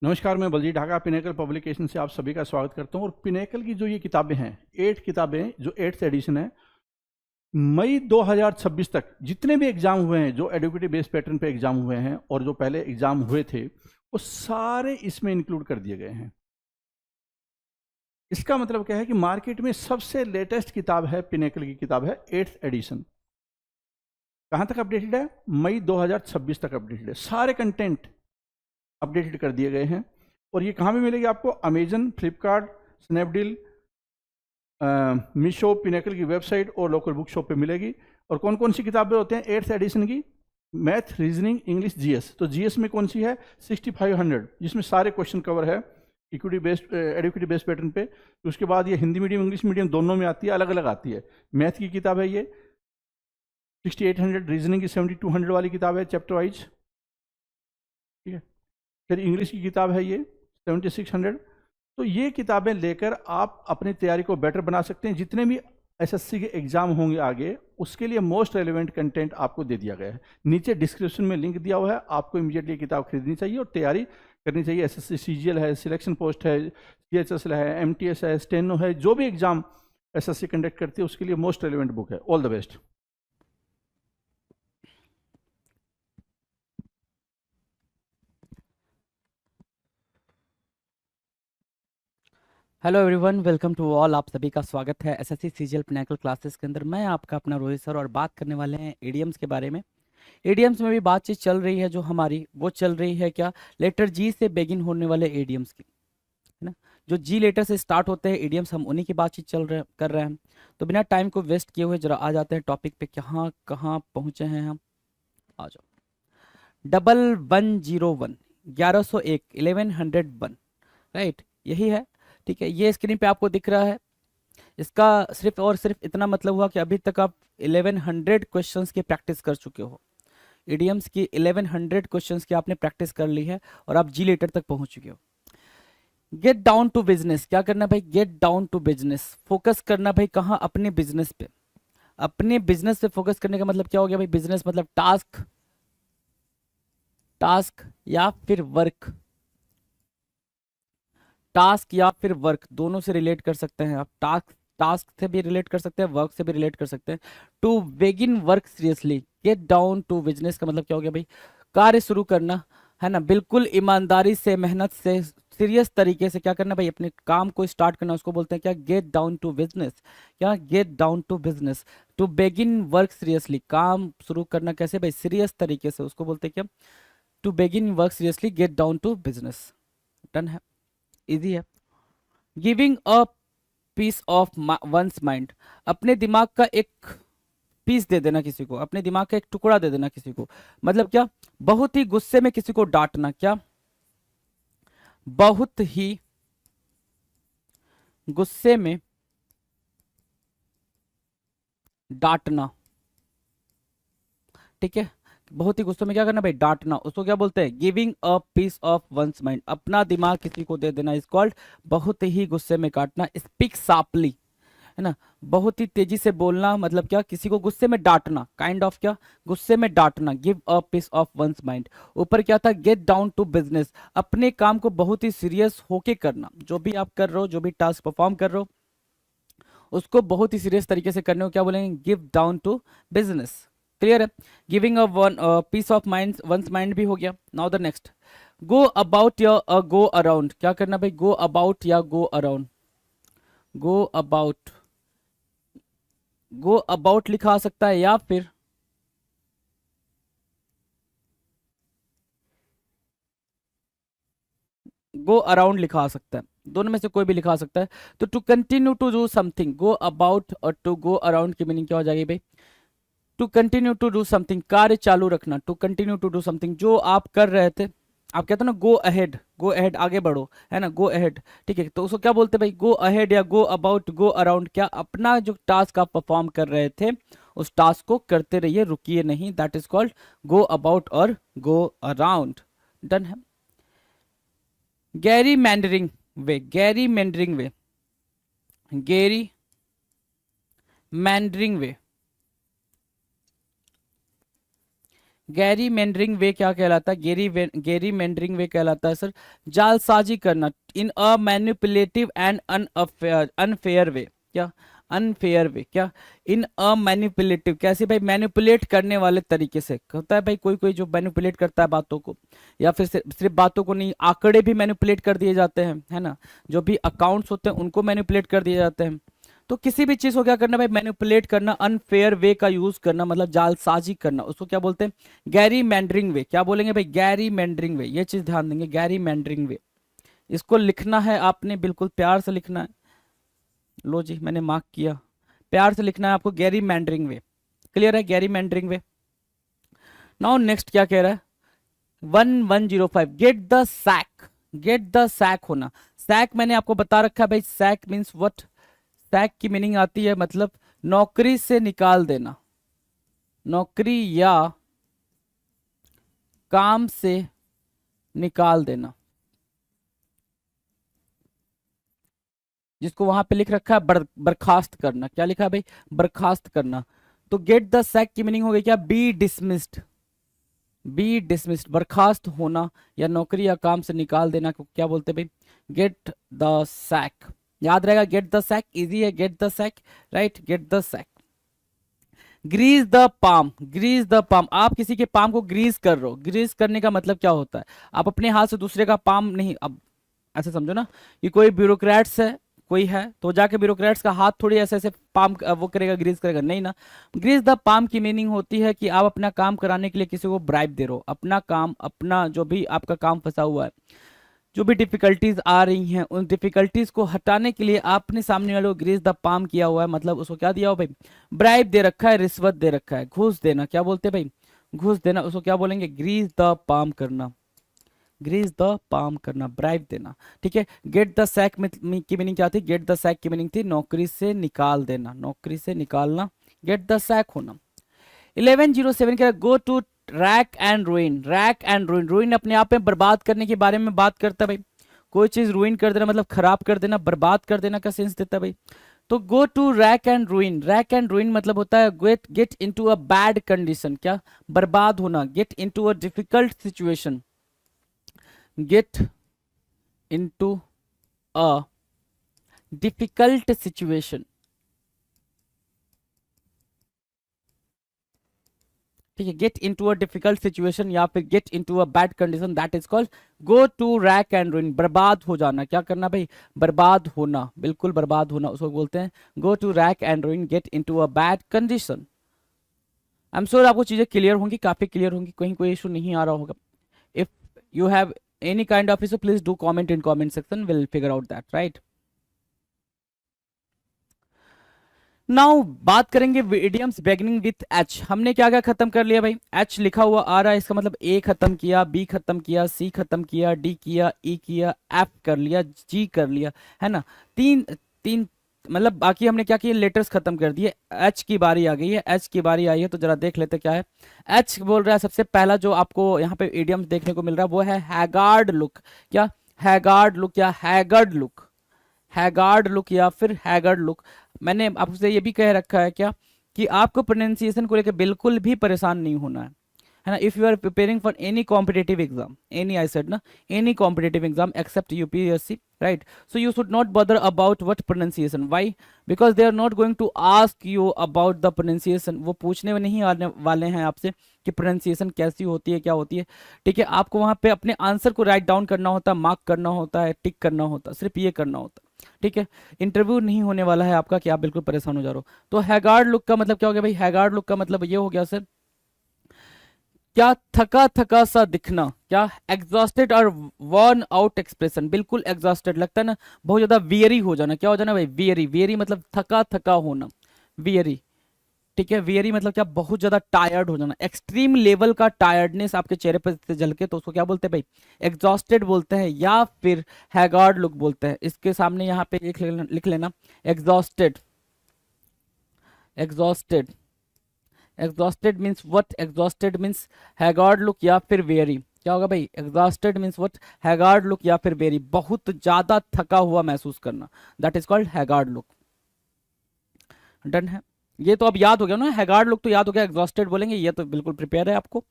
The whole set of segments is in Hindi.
नमस्कार, मैं बलजीत ढाका पिनेकल पब्लिकेशन से आप सभी का स्वागत करता हूं। और पिनेकल की जो ये किताबें हैं, 8 किताबें, जो 8th एडिशन है, मई 2026 तक जितने भी एग्जाम हुए हैं, जो एडुकेटिव बेस्ड पैटर्न पे एग्जाम हुए हैं और जो पहले एग्जाम हुए थे, वो सारे इसमें इंक्लूड कर दिए गए हैं। इसका मतलब क्या है कि मार्केट में सबसे लेटेस्ट किताब है, पिनेकल की किताब है 8th एडिशन। कहां तक अपडेटेड है? मई 2026 तक अपडेटेड है। सारे कंटेंट अपडेटेड कर दिए गए हैं। और ये कहाँ भी मिलेगी आपको? Amazon, Flipkart, Snapdeal, Meesho, pinnacle की वेबसाइट और लोकल बुक शॉप पे मिलेगी। और कौन कौन सी किताबें होते हैं 8th एडिशन की? Math, reasoning, English, GS. तो जीएस में कौन सी है? 6500, जिसमें सारे क्वेश्चन कवर है equity based, educative based pattern पे। उसके बाद ये हिंदी मीडियम, इंग्लिश मीडियम दोनों में आती है, अलग अलग आती है। मैथ की किताब है ये 6800, रीजनिंग की 7200 वाली किताब है चैप्टर वाइज, ठीक है। फिर इंग्लिश की किताब है ये 7600। तो ये किताबें लेकर आप अपनी तैयारी को बेटर बना सकते हैं। जितने भी एसएससी के एग्जाम होंगे आगे, उसके लिए मोस्ट रेलिवेंट कंटेंट आपको दे दिया गया है। नीचे डिस्क्रिप्शन में लिंक दिया हुआ है, आपको इमीडिएटली किताब खरीदनी चाहिए और तैयारी करनी चाहिए। एसएससी सीजीएल है, सिलेक्शन पोस्ट है, सीएचएसएल है, एमटीएस है, स्टेनो है, जो भी एग्जाम एसएससी कंडक्ट करती है उसके लिए मोस्ट रेलिवेंट बुक है। All the best. Hello everyone, welcome to all. आप सभी का स्वागत है एसएससी सीजीएल पिनेकल क्लासेस के अंदर। मैं आपका अपना रोहित सर और बात करने वाले हैं एडीएम्स के बारे में। एडीएम्स में भी बातचीत चल रही है जो हमारी, वो चल रही है क्या, लेटर जी से बेगिन होने वाले एडीएम्स की, है ना। जो जी लेटर से स्टार्ट होते हैं एडीएम्स, हम उन्हीं की बातचीत कर रहे हैं। तो बिना टाइम को वेस्ट किए हुए जरा आ जाते हैं टॉपिक पे, कहाँ कहाँ पहुंचे हैं हम। आ जाओ। 1101, 1101, 1101, राइट, यही है। ठीक है, ये स्क्रीन पे आपको दिख रहा है। इसका सिर्फ और सिर्फ इतना मतलब हुआ कि अभी तक आप 1100 क्वेश्चंस की प्रैक्टिस कर चुके हो। इडियम्स की 1100 क्वेश्चंस की आपने प्रैक्टिस कर ली है और आप जी लेटर तक पहुंच चुके हो। गेट डाउन टू बिजनेस, क्या करना भाई? Get down to business, focus करना भाई कहाँ? अपने बिजनेस पे। अपने बिजनेस पे फोकस करने का मतलब क्या हो गया भाई? बिजनेस मतलब टास्क, टास्क या फिर वर्क, टास्क या फिर वर्क, दोनों से रिलेट कर सकते हैं आप। टास्क, टास्क से भी रिलेट कर सकते हैं, वर्क से भी रिलेट कर सकते हैं। To begin work seriously, get down to business का मतलब क्या हो गया भाई? कार्य शुरू करना, है ना। बिल्कुल ईमानदारी से, मेहनत से, सीरियस तरीके से क्या करना भाई? अपने काम को स्टार्ट करना, उसको बोलते हैं क्या? Get down to business. क्या? Get down to business. To begin work seriously, काम शुरू करना कैसे भाई? सीरियस तरीके से, उसको बोलते हैं क्या? To begin work seriously, get down to business. Done है, इजी है। Giving a piece of one's mind, अपने दिमाग का एक पीस दे देना किसी को, अपने दिमाग का एक टुकड़ा दे देना किसी को। मतलब क्या? बहुत ही गुस्से में किसी को डांटना। क्या? बहुत ही गुस्से में डांटना, ठीक है। बहुत ही गुस्से में क्या करना भाई? डांटना। उसको क्या बोलते हैं? Giving a piece of one's mind, अपना दिमाग किसी को दे देना इज कॉल्ड बहुत ही गुस्से में काटना। स्पीक शार्पली, है ना। बहुत ही तेजी से बोलना, मतलब क्या? किसी को गुस्से में डांटना, काइंड ऑफ क्या? गुस्से में डांटना। Give a piece of one's mind. ऊपर क्या था? गेट डाउन टू बिजनेस, अपने काम को बहुत ही सीरियस होके करना। जो भी आप कर रहे हो, जो भी टास्क परफॉर्म कर रहे हो, उसको बहुत ही सीरियस तरीके से करने को क्या बोलेंगे? Give down to business. Clear है? Giving a one piece of mind, one's mind भी हो गया। Now the next, go about या गो अराउंड, क्या करना भाई? गो अबाउट या go around. Go about, go about लिखा आ सकता है या फिर गो अराउंड लिखा आ सकता है। दोनों में से कोई भी लिखा आ सकता है। तो to continue to do something, go about or to go around की मीनिंग क्या हो जाएगी भाई? To continue to do something, कार्य चालू रखना। To continue to do something, जो आप कर रहे थे, आप कहते हो ना गो अहेड, गो अहेड, आगे बढ़ो, है ना, गो अहेड। ठीक है, तो उसको क्या बोलते हैं भाई? गो अहेड या गो अबाउट, गो अराउंड। क्या? अपना जो टास्क आप परफॉर्म कर रहे थे, उस टास्क को करते रहिए, रुकिए नहीं। That is called go about और गो अराउंड। डन है। गैरी मैंडरिंग वे, गैरी मैंडरिंग वे, गैरी मैंडरिंग वे, गैरी मेंडरिंग वे क्या कहलाता है? गैरी मेंडरिंग वे कहलाता है सर जालसाजी करना इन अ मैनिपुलेटिव एंड अनफेयर वे। क्या? अनफेयर वे। क्या? इन अ मैनिपुलेटिव, कैसे भाई? मैनिपुलेट करने वाले तरीके से होता है भाई, कोई कोई जो मैनिपुलेट करता है बातों को, या फिर सिर्फ बातों को नहीं, आंकड़े भी मैनिपुलेट कर दिए जाते हैं, है ना, जो भी अकाउंट्स होते हैं उनको मैनिपुलेट कर दिए जाते हैं। तो किसी भी चीज को क्या करना भाई? मैनिपुलेट करना, अनफेयर वे का यूज करना, मतलब जालसाजी करना, उसको क्या बोलते हैं? गैरी मैंडरिंग वे। क्या बोलेंगे भाई? गैरी मैंडरिंग वे। ये चीज ध्यान देंगे, गैरी मैंडरिंग वे। इसको लिखना है आपने, बिल्कुल प्यार से लिखना है। लो जी, मैंने मार्क किया, प्यार से लिखना है आपको, गैरी मैंडरिंग वे। क्लियर है? Gerrymandering way. Now next क्या कह रहा है? 1105, get the sack. Get the sack होना। सैक मैंने आपको बता रखा है भाई, सैक मीन्स व्हाट? सैक की मीनिंग आती है मतलब नौकरी से निकाल देना, नौकरी या काम से निकाल देना, जिसको वहां पे लिख रखा है बर्खास्त करना। क्या लिखा है भाई? बर्खास्त करना। तो गेट द सैक की मीनिंग हो गई क्या? B dismissed. बी डिसमिस्ड, बर्खास्त होना या नौकरी या काम से निकाल देना को क्या बोलते हैं भाई? Get the sack. याद रहेगा, गेट द सैक, इजी है, get the sack, right, get the sack. Grease the palm. Grease the palm, आप किसी के पाम को ग्रीस कर रहे हो। ग्रीस करने का मतलब क्या होता है? आप अपने हाथ से दूसरे का पाम नहीं, अब ऐसे समझो ना कि कोई ब्यूरोक्रेट्स है, कोई है तो जाके ब्यूरोक्रेट्स का हाथ थोड़ी ऐसे ऐसे पाम वो करेगा, ग्रीस करेगा, नहीं ना। ग्रीस द पाम की मीनिंग होती है कि आप अपना काम कराने के लिए किसी को ब्राइब दे रहे हो, अपना काम, अपना जो भी आपका काम फंसा हुआ है, जो भी डिफिकल्टीज आ रही हैं, उन डिफिकल्टीज को हटाने के लिए आपने सामने वाले को ग्रीस द पाम किया हुआ है, मतलब उसको क्या दिया हो भाई? ब्राइब दे रखा है, रिश्वत दे रखा है, घूस देना। क्या बोलते हैं भाई? घूस देना। उसको क्या बोलेंगे? ग्रीस द पाम करना। ग्रीस द पाम करना, ब्राइब देना। ठीक है। गेट द सैक की मीनिंग क्या थी? गेट द सैक की मीनिंग थी नौकरी से निकाल देना, नौकरी से निकालना, गेट द सैक होना। 1107 के go to rack and ruin. Rack and ruin, ruin अपने आप में बर्बाद करने के बारे में बात करता है भाई। कोई चीज रूइन कर देना मतलब खराब कर देना, बर्बाद कर देना का सेंस देता है भाई। तो go to rack and ruin, rack and ruin मतलब होता है get get into a bad condition. क्या? बर्बाद होना, get into a difficult situation, get into a difficult situation. ठीक है, get into a difficult situation या फिर get into a bad condition, that is called go to rack and ruin. बर्बाद हो जाना, क्या करना भाई? बर्बाद होना, बिल्कुल बर्बाद होना, उसको बोलते हैं go to rack and ruin, get into a bad condition. I am sure आपको चीजें क्लियर होंगी, काफी क्लियर होंगी, कहीं कोई इशू नहीं आ रहा होगा। If you have any kind of issue, please do comment in comment section, will figure out that, right. Now बात करेंगे इडियम्स बिगिनिंग विथ एच। हमने क्या क्या खत्म कर लिया भाई? एच लिखा हुआ आ रहा है, इसका मतलब ए खत्म किया, बी खत्म किया, सी खत्म किया, डी किया, ई किया, एफ कर लिया, जी कर लिया, है ना। तीन तीन मतलब बाकी हमने क्या किया? लेटर्स खत्म कर दिए। एच की बारी आ गई है, एच की बारी आई है, तो जरा देख लेते क्या है। एच बोल रहा है सबसे पहला जो आपको यहाँ पे इडियम्स देखने को मिल रहा है वो है हैगार्ड लुक। क्या? हैगार्ड लुक या हैगर्ड लुक, हैगार्ड लुक या फिर हैगर्ड लुक। मैंने आपसे ये भी कह रखा है क्या कि आपको प्रोनाउंसिएशन को लेकर बिल्कुल भी परेशान नहीं होना है ना। If you are preparing for any competitive exam, any I said ना, any competitive exam except UPSC, right, so you should not bother about what pronunciation. Why? Because they are not going to ask you about the pronunciation. वो पूछने में नहीं आने वाले हैं आपसे कि प्रोनाउंसिएशन कैसी होती है, क्या होती है। ठीक है, आपको वहां पे अपने आंसर को राइट डाउन करना होता है, मार्क करना होता है, टिक करना होता है, सिर्फ ये करना होता है। ठीक है, इंटरव्यू नहीं होने वाला है आपका कि आप बिल्कुल परेशान हो जा रहे हो। तो हैगार्ड लुक का मतलब क्या हो गया भाई? हैगार्ड लुक का मतलब ये हो गया सर, क्या? थका थका सा दिखना। क्या? एग्जॉस्टेड और वर्न आउट एक्सप्रेशन, बिल्कुल एग्जॉस्टेड लगता है ना, बहुत ज्यादा वियरी हो जाना। क्या हो जाना भाई? वियरी। वियरी मतलब थका थका होना, वियरी। ठीक है, वियरी मतलब क्या? बहुत ज्यादा टायर्ड हो जाना, एक्सट्रीम लेवल का टायर्डनेस आपके चेहरे पर से झलके, तो उसको क्या बोलते हैं भाई? एग्जॉस्टेड बोलते हैं या फिर हैगार्ड लुक बोलते हैं। इसके सामने यहाँ पे लिख लेना exhausted. Exhausted, exhausted means what? Exhausted means haggard look या फिर वेरी। क्या होगा भाई? Exhausted means what? Haggard look या फिर वेरी, बहुत ज्यादा थका हुआ महसूस करना, that is called haggard look. Done है, ये तो अब याद हो गया ना, हैगार्ड लुक तो याद हो गया, एग्जॉस्टेड बोलेंगे, ये तो बिल्कुल प्रिपेयर है आपको।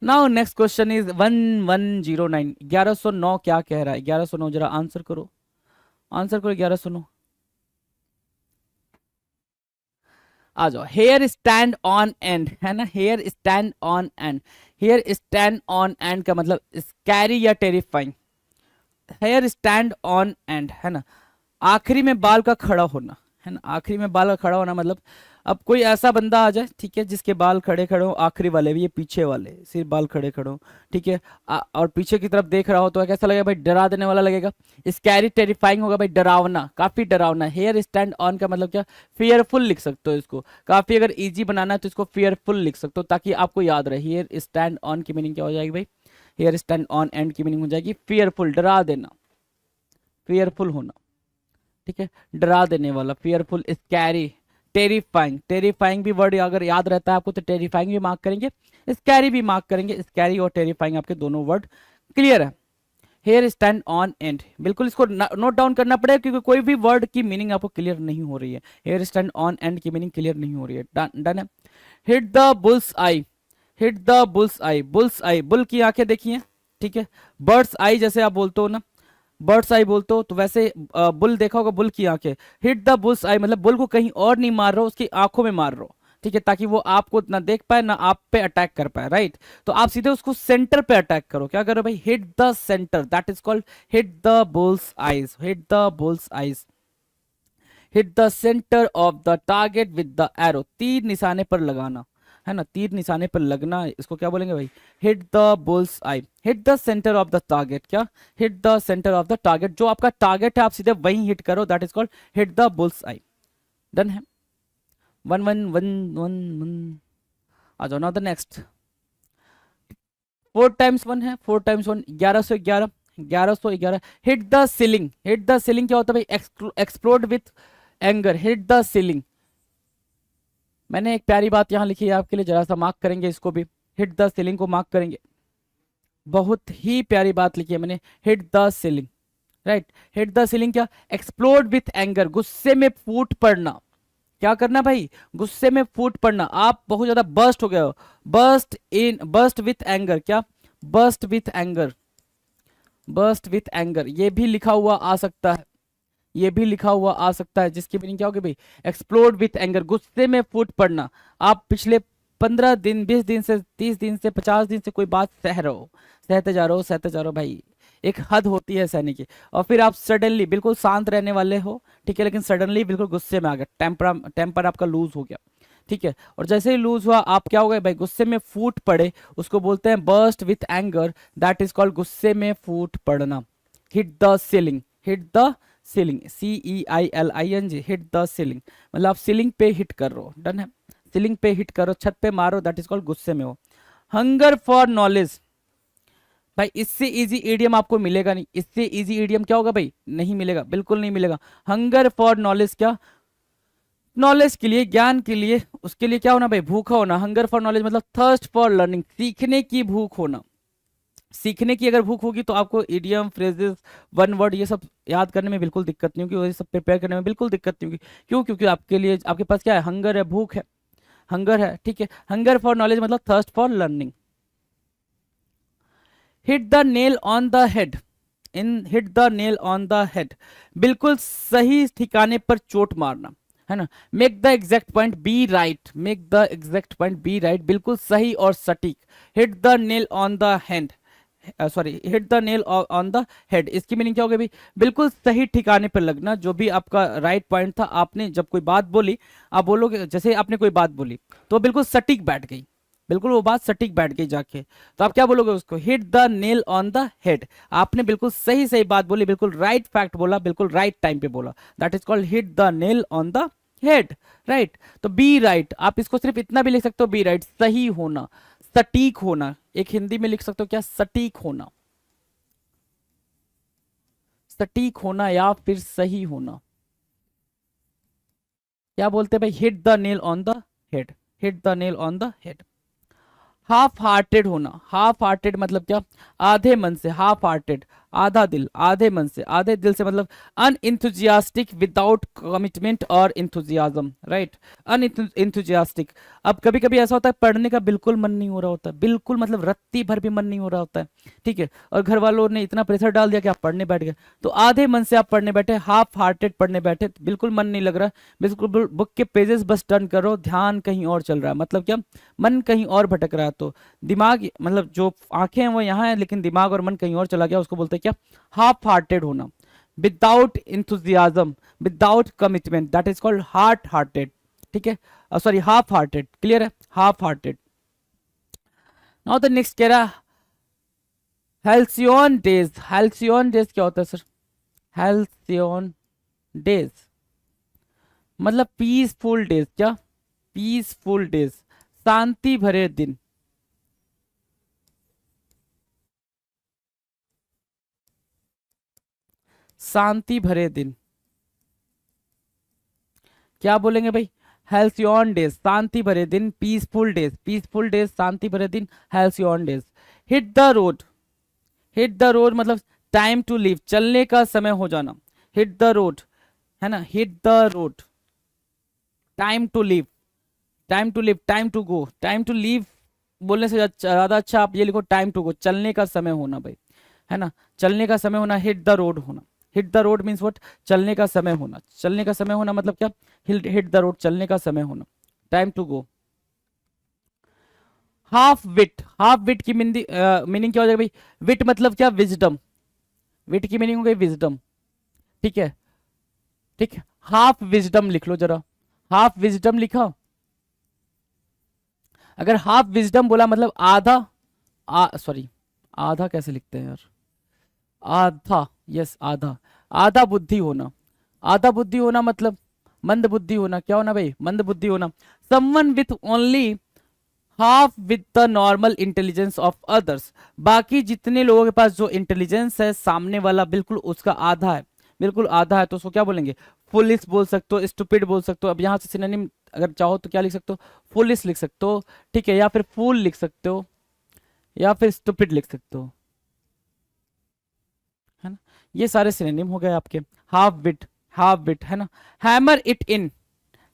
Now next question is 1109। 1109 क्या कह रहा है? 1109 जरा आंसर करो, आंसर करो 1109। आ जाओ। हेयर स्टैंड ऑन एंड, है ना, hair stand on end. Hair stand on end का मतलब स्कैरी या terrifying. Hair stand on end, है ना, आखिरी में बाल का खड़ा होना, है ना, आखिरी में बाल का खड़ा होना मतलब अब कोई ऐसा बंदा आ जाए, ठीक है, जिसके बाल खड़े खड़े हो, आखिरी वाले भी, ये पीछे वाले सिर्फ बाल खड़े खड़े हो, ठीक है, और पीछे की तरफ देख रहा हो तो कैसा लगेगा भाई? डरा देने वाला लगेगा। स्कैरी टेरिफाइंग होगा भाई, डरावना, काफी डरावना। हेयर स्टैंड ऑन का मतलब क्या? फियरफुल लिख सकते हो इसको। काफी अगर इजी बनाना है तो इसको फियरफुल लिख सकते हो ताकि आपको याद रहे। हेयर स्टैंड ऑन की मीनिंग क्या हो जाएगी भाई? हेयर स्टैंड ऑन एंड की मीनिंग हो जाएगी फियरफुल, डरा देना, फियरफुल होना, ठीक है, डरा देने वाला, फियरफुल। स्कैरी, टेरिफाइंग, टेरिफाइंग भी वर्ड अगर याद रहता है आपको तो टेरिफाइंग भी मार्क करेंगे, स्कैरी भी मार्क करेंगे। स्कैरी और टेरिफाइंग आपके दोनों वर्ड क्लियर है। हेयर स्टैंड ऑन एंड, बिल्कुल इसको नोट डाउन करना पड़ेगा क्योंकि कोई भी वर्ड की मीनिंग आपको क्लियर नहीं हो रही है। हेयर स्टैंड ऑन एंड की मीनिंग क्लियर नहीं हो रही है। डन है। Hit the bull's eye, hit the bull's I. Bulls I, bull की आंखें देखिए, ठीक है, बर्ड्स आई जैसे आप बोलते हो ना, बर्ड्स आई बोलते हो तो वैसे बुल देखा होगा, बुल की आंखें। हिट द बुल्स आई मतलब बुल को कहीं और नहीं मार रहे हो, उसकी आंखों में मार रहे हो, ठीक है, ताकि वो आपको ना देख पाए ना आप पे अटैक कर पाए, राइट। तो आप सीधे उसको सेंटर पे अटैक करो। क्या करो भाई? Hit the centre, that is called hit the bulls eyes, hit the bulls eyes. Hit the centre of the target with the arrow, तीर निशाने पर लगाना, है ना, तीर निशाने पर लगना, इसको क्या बोलेंगे भाई? Hit the bull's eye. Hit the centre of the target, क्या? Hit the centre of the target, जो आपका टारगेट है आप सीधे वहीं हिट करो, that is called hit the bull's eye. Done है। 1111, आ जाओ। Now the next. 4 टाइम्स 1 है, 4 times 1 1111, 1111। Hit the ceiling, hit the ceiling क्या होता है भाई? Explode with anger, hit the ceiling. मैंने एक प्यारी बात यहां लिखी है आपके लिए, जरा सा मार्क करेंगे इसको भी, हिट द सीलिंग को मार्क करेंगे। बहुत ही प्यारी बात लिखी है मैंने, hit the ceiling, right. Hit the ceiling क्या? एक्सप्लोड विथ एंगर, गुस्से में फूट पड़ना। क्या करना भाई? गुस्से में फूट पड़ना, आप बहुत ज्यादा बर्स्ट हो गए हो, बर्स्ट विथ एंगर, क्या? Burst with anger, burst with anger, ये भी लिखा हुआ आ सकता है, ये भी लिखा हुआ आ सकता है, जिसकी मीनिंग क्या होगी भाई? एक्सप्लोड विथ एंगर, गुस्से में फूट पड़ना। आप पिछले 15 दिन, 20 दिन से, 30 दिन से, 50 दिन से कोई बात सह रहे हो, सहते जा रहे हो, सहते जा रहे हो भाई, एक हद होती है सहने की, और फिर आप सडनली बिल्कुल शांत रहने वाले हो, ठीक है, लेकिन सडनली बिल्कुल गुस्से में आ गए, टेम्पर आपका लूज हो गया, ठीक है, और जैसे ही लूज हुआ आप क्या हो गए भाई? गुस्से में फूट पड़े, उसको बोलते हैं burst with anger, that is called गुस्से में फूट पड़ना। Hit the ceiling, hit the ceiling, CEILING, hit the ceiling मतलब आप सीलिंग पे हिट कर रहे हो। डन है। सीलिंग पे हिट करो, छत पे मारो, दैट इज कॉल्ड गुस्से में हो। हंगर फॉर नॉलेज, भाई इससे इजी ईडियम आपको मिलेगा नहीं, इससे इजी ईडियम क्या होगा भाई? नहीं मिलेगा, बिल्कुल नहीं मिलेगा। हंगर फॉर नॉलेज क्या? नॉलेज के लिए, ज्ञान के लिए, उसके लिए क्या होना भाई? भूखा होना। हंगर फॉर नॉलेज मतलब थर्स्ट फॉर लर्निंग, सीखने की भूख होना। सीखने की अगर भूख होगी तो आपको इडियम, फ्रेजेस, वन वर्ड, ये सब याद करने में बिल्कुल दिक्कत नहीं होगी, ये सब प्रिपेयर करने में बिल्कुल दिक्कत नहीं होगी। क्यों? क्योंकि आपके लिए, आपके पास क्या है? हंगर है, भूख है, हंगर है, ठीक है। हंगर फॉर नॉलेज मतलब thirst for learning. Hit the nail on the head, in hit the nail on the head, बिल्कुल सही ठिकाने पर चोट मारना, है ना। Make the exact point be right, make the exact point be right, बिल्कुल सही और सटीक। Hit the nail on the hand, sorry, hit the nail on the head, इसकी मीनिंग क्या होगी भाई? बिल्कुल सही ठिकाने पर लगना। जो भी आपका राइट पॉइंट था, आपने जब कोई बात बोली, आप बोलोगे, जैसे आपने कोई बात बोली तो बिल्कुल सटीक बैठ गई, बिल्कुल वो बात सटीक बैठ गई जाके, तो आप क्या बोलोगे उसको? Hit the nail on the head, आपने बिल्कुल सही सही बात बोली, बिल्कुल राइट फैक्ट बोला, बिल्कुल राइट टाइम पे बोला, that is called hit the nail on the head, right. तो बी राइट, आप इसको सिर्फ इतना भी लिख सकते हो, बी राइट, सही होना, सटीक होना। एक हिंदी में लिख सकते हो क्या? सटीक होना, सटीक होना या फिर सही होना। क्या बोलते हैं भाई? Hit the nail on the head, hit the nail on the head. Half hearted होना, हाफ हार्टेड मतलब क्या? आधे मन से, हाफ हार्टेड, आधा दिल, आधे मन से, आधे दिल से मतलब अनइंथुजियास्टिक विदाउट कमिटमेंट और इंथुजियाज्म, राइट, अनइंथुजियास्टिक। अब कभी कभी ऐसा होता है पढ़ने का बिल्कुल मन नहीं हो रहा होता, बिल्कुल मतलब रत्ती भर भी मन नहीं हो रहा होता है, ठीक है, और घर वालों ने इतना प्रेशर डाल दिया कि आप पढ़ने बैठ गए, तो आधे मन से आप पढ़ने बैठे, हाफ हार्टेड पढ़ने बैठे, बिल्कुल मन नहीं लग रहा, बिल्कुल बुक के पेजेस बस टर्न करो, ध्यान कहीं और चल रहा है, मतलब क्या, मन कहीं और भटक रहा है, तो दिमाग मतलब जो आंखें हैं वो यहाँ है लेकिन दिमाग और मन कहीं और चला गया, उसको बोलते हैं क्या, हाफ हार्टेड होना, without enthusiasm, without commitment, that is called heart hearted, ठीक है, सॉरी हाफ हार्टेड, क्लियर है, half hearted. Now the next कह रहा हेल्सियन डेज, हेल्सियन डेज क्या होता है सर, हेल्सियन डेज मतलब पीसफुल डेज, क्या, पीसफुल डेज, शांति भरे दिन, शांति भरे दिन, क्या बोलेंगे भाई, हेल्सियन डेज, शांति भरे दिन, पीसफुल डेज, पीसफुल डेज, शांति भरे दिन, halcyon days. Hit the road, hit the road मतलब टाइम टू लीव, चलने का समय हो जाना, हिट द रोड, है ना, hit the road, time to leave, time to live, time to go, time to leave बोलने से ज्यादा अच्छा आप ये लिखो टाइम टू गो, चलने का समय होना भाई, है ना, चलने का समय होना, हिट द रोड होना, hit the road means what, चलने का समय होना, चलने का समय होना मतलब क्या, हिट द रोड, चलने का समय होना, time to go. Half wit, half wit की मीनिंग क्या हो जाएगा भाई, विट मतलब क्या, विजडम, विट की मीनिंग हो गई विजडम, ठीक है, ठीक है, हाफ विजडम लिख लो जरा, हाफ विजडम लिखा, अगर हाफ विजडम बोला मतलब आधा, सॉरी आधा कैसे लिखते हैं यार, आधा, यस आधा, आधा बुद्धि होना, आधा बुद्धि होना मतलब मंद बुद्धि होना, क्या होना भाई, मंद बुद्धि होना, someone with only half with the normal intelligence of others, बाकी जितने लोगों के पास जो इंटेलिजेंस है सामने वाला बिल्कुल उसका आधा है, बिल्कुल आधा है, तो उसको क्या बोलेंगे, फुलिश बोल सकते हो, स्टूपिड बोल सकते हो, अब यहाँ से सिनोनिम अगर चाहो तो क्या लिख सकते हो, फुलिश लिख सकते हो, ठीक है, या फिर फूल लिख सकते हो, या फिर स्टूपिड लिख सकते हो, है ना, ये सारे सिनोनिम हो गए आपके, हाफ विट, हाफ विट, है ना, hammer it in,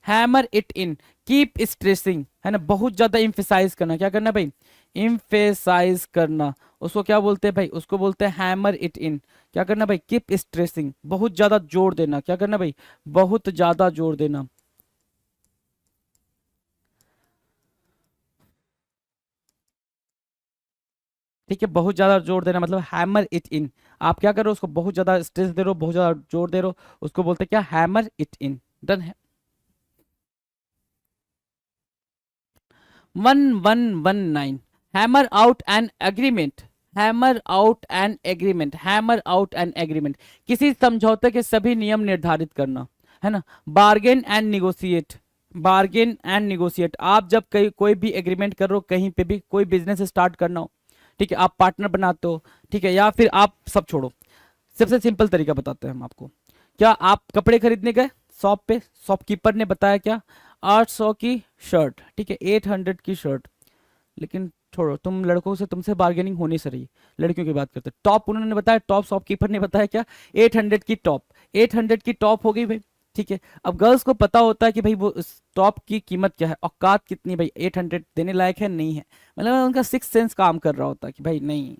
hammer it in, keep stressing, है ना, बहुत ज्यादा इम्फेसाइज करना, क्या करना भाई, इम्फेसाइज करना, उसको क्या बोलते हैं भाई, उसको बोलते हैं हैमर इट इन, क्या करना भाई, कीप स्ट्रेसिंग, बहुत ज्यादा जोर देना, क्या करना भाई, बहुत ज्यादा जोर देना, ठीक है, बहुत ज्यादा जोर देना मतलब हैमर इट इन, आप क्या कर रहे हो, उसको बहुत ज्यादा स्ट्रेस दे रहे हो, बहुत ज्यादा जोर दे रहे हो, उसको बोलते हैं क्या, हैमर इट इन, डन है। 1119, hammer out an agreement, hammer out an agreement, hammer out an agreement, किसी समझौते के सभी नियम निर्धारित करना, है ना, bargain and negotiate, bargain and negotiate, आप जब कोई भी एग्रीमेंट कर रहे हो, कहीं पे भी कोई बिजनेस स्टार्ट करना हो, ठीक है, आप पार्टनर बनाते हो, ठीक है, या फिर आप सब छोड़ो, सबसे सिंपल तरीका बताते हैं हम आपको, क्या आप कपड़े खरीदने गए शॉप पे, शॉपकीपर ने बताया क्या, 800 की शर्ट, ठीक है, 800 की शर्ट, लेकिन छोड़ो, तुम लड़कों से, तुमसे बार्गेनिंग होनी से रही, लड़कियों की बात करते, टॉप उन्होंने बताया, टॉप शॉपकीपर ने बताया क्या, 800 की टॉप, 800 की टॉप हो गई भाई, ठीक है, अब गर्ल्स को पता होता है कि भाई वो टॉप की कीमत क्या है, औकात कितनी भाई, 800 देने लायक है नहीं है, मतलब उनका सिक्स सेंस काम कर रहा होता है कि भाई नहीं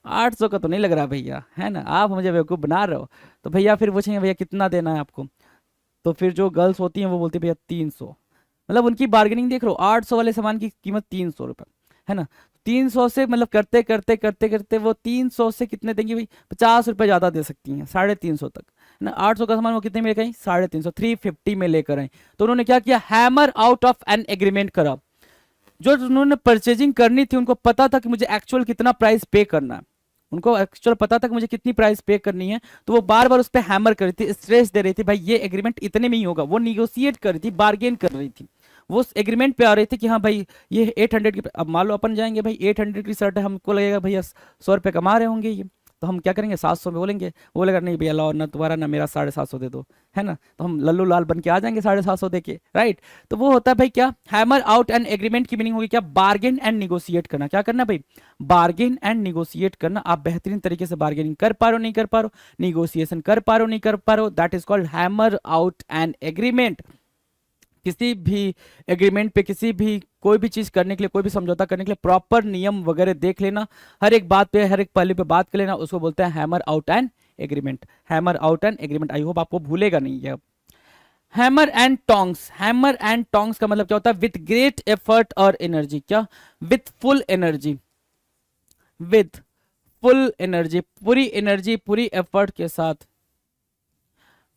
800 का तो नहीं लग रहा भैया, है ना, आप मुझे बेवकूफ़ बना रहे हो, तो भैया फिर पूछेंगे भैया कितना देना है आपको, तो फिर जो गर्ल्स होती हैं वो बोलती है भैया 300, मतलब उनकी बार्गेनिंग देख रहे हो, 800 वाले सामान की कीमत 300 रुपये, है ना, 300 से मतलब करते करते करते करते वो 300 से कितने देंगी भाई, 50 रुपये ज़्यादा दे सकती हैं, 350 तक, है ना, 800 का सामान वो कितने में लेकर आई, 350, 350 में लेकर आई, तो उन्होंने क्या किया, hammer out of an agreement करा, जो उन्होंने परचेजिंग करनी थी उनको पता था कि मुझे एक्चुअल कितना प्राइस पे करना है, उनको एक्चुअल पता था कि मुझे कितनी प्राइस पे करनी है, तो वो बार बार उस पर हैमर कर रही थी, स्ट्रेस दे रही थी, भाई ये एग्रीमेंट इतने में ही होगा, वो निगोशिएट कर रही थी, बार्गेन कर रही थी, वो उस एग्रीमेंट पे आ रही थी कि हाँ भाई ये 800 की, अब मान लो अपन जाएंगे भाई 800 की शर्ट है, हमको लगेगा भैया 100 रुपये कमा रहे होंगे ये, तो हम क्या करेंगे, 700 में बोलेंगे, वो बोलेगा नहीं भैया लाओ ना तुम्हारा ना मेरा 750 दे दो, है ना, तो हम लल्लू लाल बन के आ जाएंगे 750 दे के, राइट। तो वो होता है भाई क्या, हैमर आउट एंड एग्रीमेंट की मीनिंग होगी क्या, बार्गेन एंड निगोशिएट करना। क्या करना भाई, बार्गेन एंड निगोशिएट करना। आप बेहतरीन तरीके से बार्गेनिंग कर पा रहे हो नहीं कर पा रहे हो, निगोशिएशन कर पा रहे हो नहीं कर पा रहे हो, that is called hammer out and agreement. किसी भी एग्रीमेंट पे, किसी भी कोई भी चीज करने के लिए, कोई भी समझौता करने के लिए प्रॉपर नियम वगैरह देख लेना, हर एक बात पे, हर एक पहलू पे बात कर लेना, उसको बोलते हैं hammer out and agreement. Hammer out and agreement, I hope आपको भूलेगा नहीं है। Hammer and tongs, hammer and tongs का मतलब क्या होता है, विथ ग्रेट एफर्ट और एनर्जी। क्या, with full energy, with full energy, पूरी एनर्जी पूरी एफर्ट के साथ,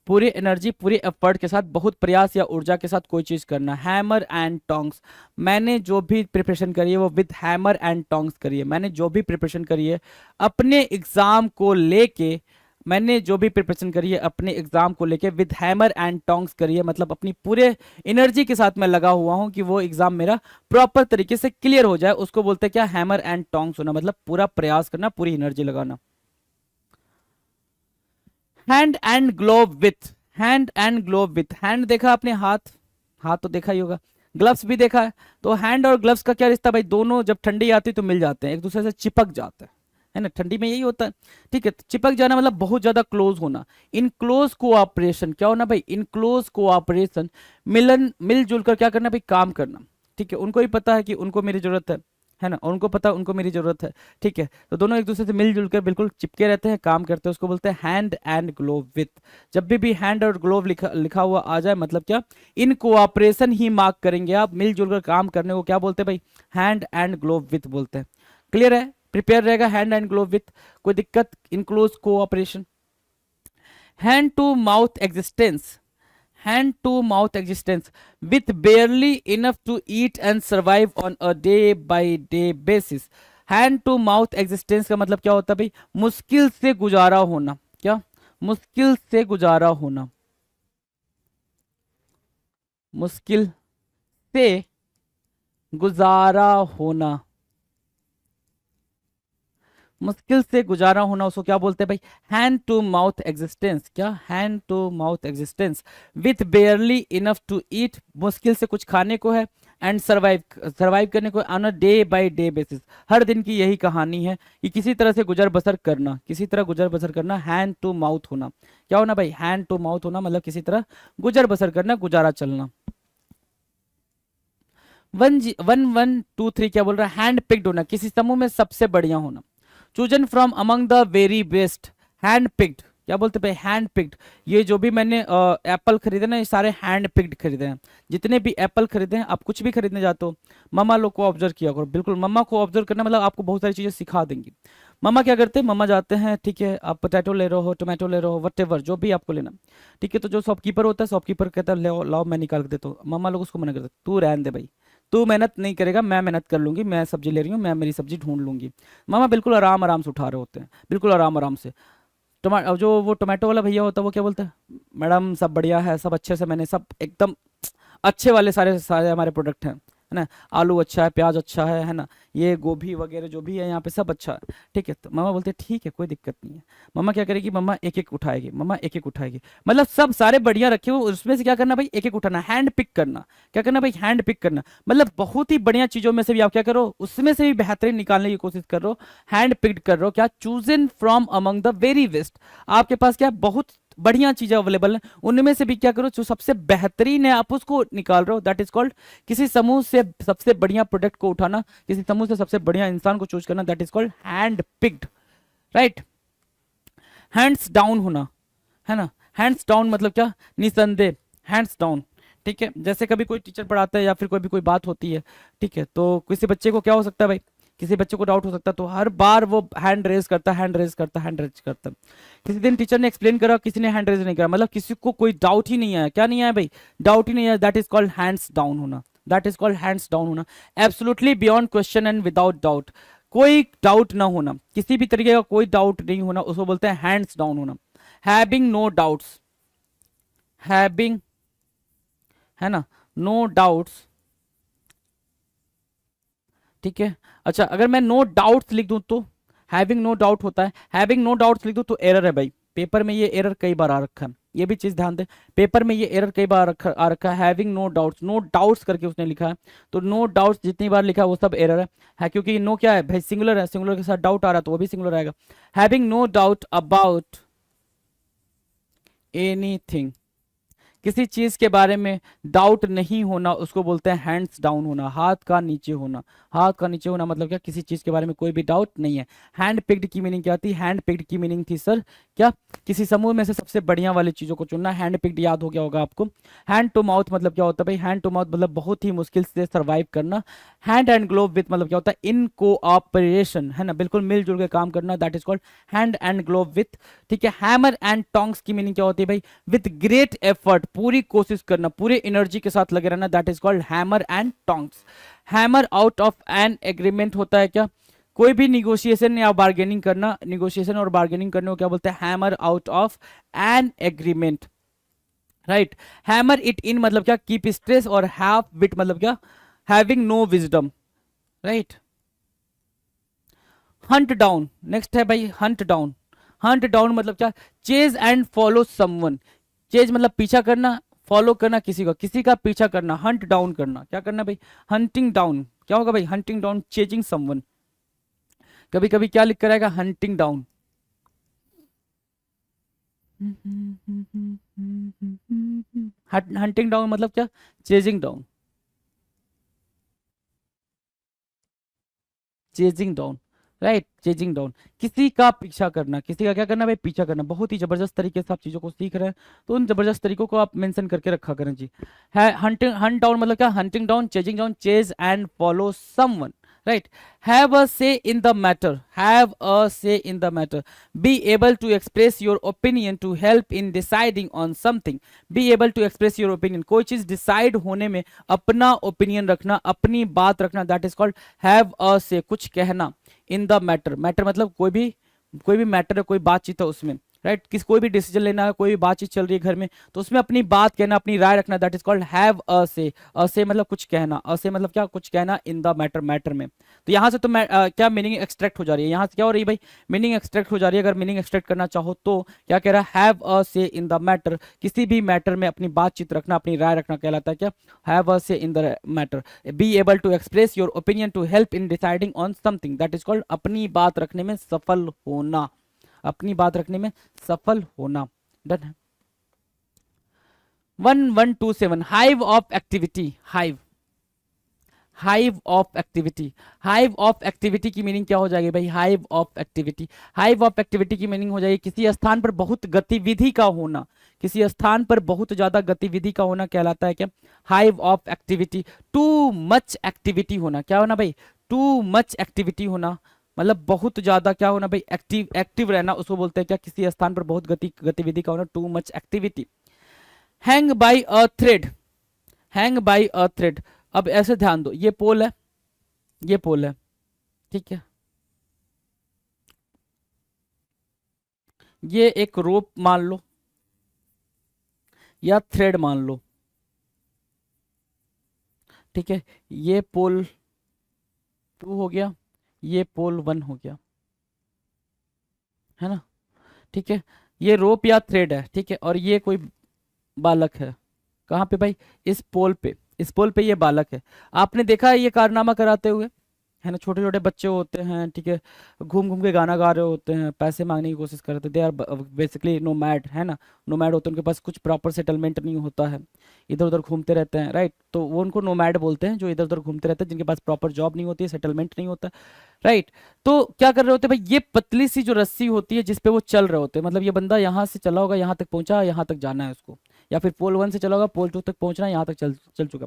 पूरी एनर्जी पूरी एफर्ट के साथ, बहुत प्रयास या ऊर्जा के साथ कोई चीज करना। हैमर एंड टोंग्स, मैंने जो भी प्रिपरेशन करी है वो विद हैमर एंड टोंग्स करी है। मैंने जो भी प्रिपरेशन करी है अपने एग्जाम को लेके, मैंने जो भी प्रिपरेशन करी है अपने एग्जाम को लेके विद हैमर एंड टोंग्स करी है, मतलब अपनी पूरे एनर्जी के साथ मैं लगा हुआ हूं कि वो एग्जाम मेरा प्रॉपर तरीके से क्लियर हो जाए, उसको बोलते हैं क्या, हैमर एंड टोंग्स होना, मतलब पूरा प्रयास करना, पूरी एनर्जी लगाना। Hand and glove with, hand and glove with, hand देखा आपने, हाथ, हाथ तो देखा ही होगा, ग्लव्स भी देखा है। तो हैंड और ग्लव्स का क्या रिश्ता भाई, दोनों जब ठंडी आती है तो मिल जाते हैं, एक दूसरे से चिपक जाते हैं, है ना, ठंडी में यही होता है, ठीक है। तो चिपक जाना मतलब बहुत ज्यादा क्लोज होना, इन क्लोज कोऑपरेशन, क्या होना भाई, इन क्लोज कोऑपरेशन, मिलन, मिलजुल कर क्या करना भाई, काम करना, ठीक है। उनको ही पता है कि उनको मेरी जरूरत है ना, और उनको पता है उनको मेरी जरूरत है, ठीक है। तो दोनों एक दूसरे से मिलजुल कर बिल्कुल चिपके रहते हैं, काम करते हैं, उसको बोलते हैं हैंड एंड ग्लोव विथ। जब भी हैंड और ग्लोव लिखा लिखा हुआ आ जाए, मतलब क्या, इन कोऑपरेशन ही मार्क करेंगे आप, मिलजुल कर काम करने को क्या बोलते हैं भाई, हैंड एंड ग्लोव विथ बोलते हैं। क्लियर है, प्रिपेयर रहेगा हैंड एंड ग्लोव विथ, कोई दिक्कत, in close cooperation. Hand to mouth existence, hand to mouth existence, with barely enough to eat and survive on a day by day basis। hand to mouth existence का मतलब क्या होता है भाई, मुश्किल से गुजारा होना। क्या, मुश्किल से गुजारा होना, मुश्किल से गुजारा होना, मुश्किल से गुजारा होना, उसको क्या बोलते हैं भाई, हैंड टू माउथ एग्जिस्टेंस। क्या, hand to mouth existence, with barely enough to eat, मुश्किल से कुछ खाने को है, एंड सर्वाइव, सर्वाइव करने को on a day by day basis, हर दिन की यही कहानी है कि किसी तरह से गुजर बसर करना, किसी तरह गुजर बसर करना, हैंड टू माउथ होना। क्या होना भाई, हैंड टू माउथ होना, मतलब किसी तरह गुजर बसर करना, गुजारा चलना। 1 1 2 3 क्या बोल रहा है, हैंड पिक्ड होना, किसी समूह में सबसे बढ़िया होना। Chosen from among the very best, hand picked, क्या बोलते भाई, हैंड पिक्ड। ये जो भी मैंने एप्पल खरीदे ना, ये सारे हैंड पिक्ड खरीदे हैं। जितने भी एप्पल खरीदे हैं, आप कुछ भी खरीदने जाते हो, मम्मा लोग को ऑब्जर्व किया करो, बिल्कुल मम्मा को ऑब्जर्व करना मतलब आपको बहुत सारी चीजें सिखा देंगी। मम्मा क्या करते हैं, मम्मा जाते हैं, ठीक है, आप पोटैटो ले रहे हो, टोमेटो ले रहे हो, वट जो भी आपको लेना, ठीक है। तो जो शॉपकीपर होता है, शॉपकीपर कहता है लाओ लाओ मैं निकाल के देता हूँ, मम्मा लोग उसको मना करते हैं, तू रहने दे भाई, तू मेहनत नहीं करेगा, मैं मेहनत कर लूंगी, मैं सब्जी ले रही हूँ, मैं मेरी सब्जी ढूंढ लूंगी। मामा बिल्कुल आराम आराम से उठा रहे होते हैं, बिल्कुल आराम आराम से। जो वो टोमेटो वाला भैया होता है वो क्या बोलता है, मैडम सब बढ़िया है, सब अच्छे से, मैंने सब एकदम अच्छे वाले सारे सारे हमारे प्रोडक्ट हैं, है ना, आलू अच्छा है, प्याज अच्छा है ना, ये गोभी वगैरह जो भी है यहाँ पे सब अच्छा है, ठीक है। तो मामा बोलते हैं ठीक है कोई दिक्कत नहीं है। मम्मा क्या करेगी, मम्मा एक एक उठाएगी, मम्मा एक एक उठाएगी, मतलब सब सारे बढ़िया रखे हुए, उसमें से क्या करना भाई, एक एक उठाना, हैंड पिक करना। क्या करना भाई, हैंड पिक करना, मतलब बहुत ही बढ़िया चीजों में से भी आप क्या करो, उसमें से भी बेहतरीन निकालने की कोशिश कर रहे हो, हैंड पिक्ड कर रहे हो। क्या, chosen from among the very best, आपके पास क्या बहुत बढ़िया चीजें अवेलेबल है, उनमें से भी क्या करो, जो सबसे बेहतरीन है आप उसको निकाल रहे हो, दैट इज कॉल्ड, किसी समूह से सबसे बढ़िया प्रोडक्ट को उठाना, किसी समूह से सबसे बढ़िया इंसान को चूज करना, that is called hand picked, right. Hands down होना, है ना, हैंड्स डाउन मतलब क्या, निसंदेह, हैंड्स डाउन, ठीक है। जैसे कभी कोई टीचर पढ़ाता है या फिर कोई भी कोई बात होती है, ठीक है, तो किसी बच्चे को क्या हो सकता है भाई, किसी बच्चे को डाउट हो सकता है, तो हर बार वो हैंड रेज करता, हैंड रेज करता, हैंड रेज करता। किसी दिन टीचर ने एक्सप्लेन करा, किसी ने हैंड रेज नहीं करा, मतलब किसी को कोई डाउट ही नहीं आया, क्या नहीं आया भाई, डाउट ही नहीं आया, that is called hands down होना, that is called hands down होना। Absolutely beyond question and without doubt, कोई डाउट ना होना, किसी भी तरीके का कोई डाउट नहीं होना, उसको बोलते हैं हैंड्स डाउन होना। हैविंग नो डाउट्स, हैविंग, है ना, नो डाउट्स, ठीक है। अच्छा अगर मैं नो डाउट्स लिख दूं तो हैविंग नो डाउट होता है, हैविंग नो डाउट्स लिख दो तो एरर है भाई, पेपर में ये एरर कई बार आ रखा है, ये भी चीज ध्यान दें, पेपर में ये एरर कई बार आ रखा है, having no doubts, no doubts करके उसने लिखा है, तो नो डाउट्स जितनी बार लिखा है वो सब एरर है क्योंकि नो क्या है भाई, सिंगुलर है, सिंगुलर के साथ डाउट आ रहा है तो वो भी सिंगुलर आएगा। Having no doubt about anything, किसी चीज के बारे में डाउट नहीं होना उसको बोलते हैं हैंड्स डाउन होना, हाथ का नीचे होना, हाथ का नीचे होना मतलब क्या, किसी चीज के बारे में कोई भी डाउट नहीं है। हैंड पिक्ड की मीनिंग क्या थी, हैंड पिक्ड की मीनिंग थी सर क्या, किसी समूह में से सबसे बढ़िया वाली चीजों को चुनना, हैंड पिक्ड याद हो गया होगा आपको। हैंड टू माउथ मतलब क्या होता है भाई, हैंड टू माउथ मतलब बहुत ही मुश्किल से सर्वाइव करना। हैंड एंड ग्लोव विथ मतलब क्या होता है, इन कोऑपरेशन, है ना, बिल्कुल मिलजुल के काम करना, that is called hand and glove with. ठीक है, हैमर एंड टोंग्स की मीनिंग क्या होती है भाई, विथ ग्रेट एफर्ट, पूरी कोशिश करना, पूरे एनर्जी के साथ लगे रहना, that is called hammer and tongs. Hammer out of an agreement होता है क्या, कोई भी निगोशिएशन या बार्गेनिंग करना, निगोशिएशन और बार्गेनिंग करने को क्या बोलते हैं, hammer out of an agreement, right. Hammer it in मतलब क्या, कीप स्ट्रेस, और हैव विट मतलब क्या, having no wisdom, right. Hunt down, next है भाई हंट डाउन, हंट डाउन मतलब क्या, chase and follow someone, chase मतलब पीछा करना, फॉलो करना किसी का पीछा करना, हंट डाउन करना, क्या करना भाई, हंटिंग डाउन, क्या होगा भाई, हंटिंग डाउन, चेजिंग समवन। कभी कभी क्या लिख कर आएगा, हंटिंग डाउन, हंटिंग डाउन मतलब क्या, chasing down, chasing down, right, chasing down, किसी का पीछा करना, किसी का क्या करना भाई, पीछा करना। बहुत ही जबरदस्त तरीके से आप चीजों को सीख रहे हैं, तो उन जबरदस्त तरीकों को आप मेंशन करके रखा करें जी। है हंटिंग, हंट डाउन मतलब क्या, hunting down, chasing down, chase and follow someone, right, have a say in the matter, have a say in the matter, be able to express your opinion to help in deciding on something, be able to express your opinion, कोई चीज डिसाइड होने में अपना ओपिनियन रखना, अपनी बात रखना, that is called have a say, कुछ कहना, in the matter, matter मतलब कोई भी मैटर है, कोई बातचीत है उसमें, राइट, किस कोई भी डिसीजन लेना है, कोई भी बातचीत चल रही है घर में, तो उसमें अपनी बात कहना, अपनी राय रखना, that is called have a से। अ से मतलब कुछ कहना, अ से मतलब क्या, कुछ कहना इन द मैटर, मैटर में। तो यहाँ से तो क्या मीनिंग एक्सट्रैक्ट हो जा रही है, यहाँ से क्या हो रही है भाई, मीनिंग एक्सट्रैक्ट हो जा रही है। अगर मीनिंग एक्सट्रैक्ट करना चाहो तो क्या कह रहा है, have a say in the matter, किसी भी मैटर में अपनी बातचीत रखना, अपनी राय रखना कहलाता है क्या, have a say in the matter. Be able to express your opinion to help in deciding on something, that is called अपनी बात रखने में सफल होना, अपनी बात रखने में सफल होना, डन है। 1127, hive of activity, hive, hive of activity, hive of activity की मीनिंग क्या हो जाएगी भाई, hive of activity, hive of activity की मीनिंग हो जाएगी किसी स्थान पर बहुत गतिविधि का होना, किसी स्थान पर बहुत ज्यादा गतिविधि का होना कहलाता है क्या, hive of activity. Too much activity होना, क्या होना भाई, टू मच एक्टिविटी होना मतलब बहुत ज्यादा क्या होना भाई, एक्टिव, एक्टिव रहना, उसको बोलते हैं क्या, किसी स्थान पर बहुत गतिविधि का होना, too much activity. Hang by a thread, hang by a thread, अब ऐसे ध्यान दो, ये पोल है, ये पोल है, ठीक है, ये एक रोप मान लो या थ्रेड मान लो, ठीक है, ये पोल 2 हो गया, ये पोल 1 हो गया, है ना, ठीक है, ये रोप या थ्रेड है, ठीक है, और ये कोई बालक है, कहाँ पे भाई, इस पोल पे, इस पोल पे ये बालक है। आपने देखा है ये कारनामा कराते हुए, है ना, छोटे छोटे बच्चे होते हैं, ठीक है, घूम घूम के गाना गा रहे होते हैं, पैसे मांगने की कोशिश करते हैं, दे आर बेसिकली नोमैड, है ना, नोमैड होते हैं, उनके पास कुछ प्रॉपर सेटलमेंट नहीं होता है, इधर उधर घूमते रहते हैं, राइट, तो वो उनको नोमैड बोलते हैं, जो इधर उधर घूमते रहते हैं, जिनके पास प्रॉपर जॉब नहीं होती है, सेटलमेंट नहीं होता, राइट। तो क्या कर रहे होते हैं भाई, ये पतली सी जो रस्सी होती है जिसपे वो चल रहे होते हैं, मतलब ये बंदा यहाँ से चला होगा, यहाँ तक पहुंचा, यहाँ तक जाना है उसको, या फिर पोल 1 से चला होगा, पोल 2 तक पहुंचना है, यहाँ तक चल चल चुका।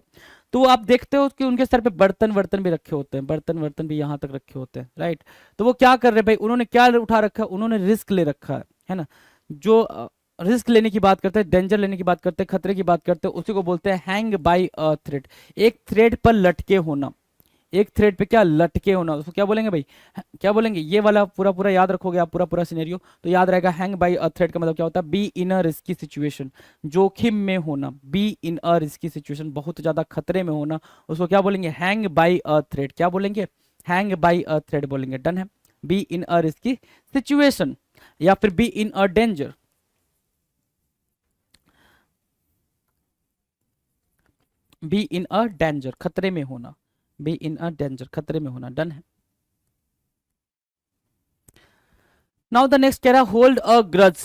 तो आप देखते हो कि उनके सर पे बर्तन वर्तन भी रखे होते हैं, बर्तन वर्तन भी यहाँ तक रखे होते हैं, राइट। तो वो क्या कर रहे हैं भाई, उन्होंने क्या उठा रखा है, उन्होंने रिस्क ले रखा है ना, जो रिस्क लेने की बात करते हैं, डेंजर लेने की बात करते हैं, खतरे की बात करते हैं, उसी को बोलते हैं हैंग बाय अ थ्रेड, एक थ्रेड पर लटके होना, एक थ्रेड पे क्या लटके होना, उसको क्या बोलेंगे भाई, क्या बोलेंगे, ये वाला पूरा पूरा याद रखोगे आप, पूरा पूरा सिनेरियो तो याद रहेगा। हैंग बाय अ थ्रेड का मतलब क्या होता है, be in a risky situation, जोखिम में होना, be in a risky situation, बहुत ज्यादा खतरे में होना, उसको क्या बोलेंगे, हैंग बाय अ थ्रेड, क्या बोलेंगे, हैंग बाय अ थ्रेड बोलेंगे, डन है। Be in a risky situation, या फिर be in a danger. Be in a danger, खतरे में होना, बी इन अ डेंजर, खतरे में होना। डन है। नाउ द नेक्स्ट कह रहा है hold a grudge.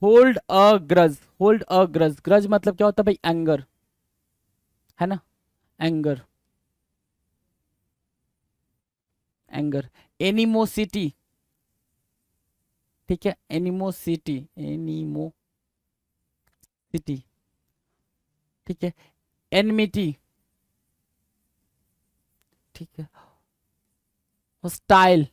Hold a grudge, hold a grudge, grudge मतलब क्या होता है भाई? एंगर, है ना, एंगर, एंगर। एनिमोसिटी, ठीक है, एनिमोसिटी, एनिमोसिटी, ठीक है। एनमिटी, ठीक है। हॉस्टाइल,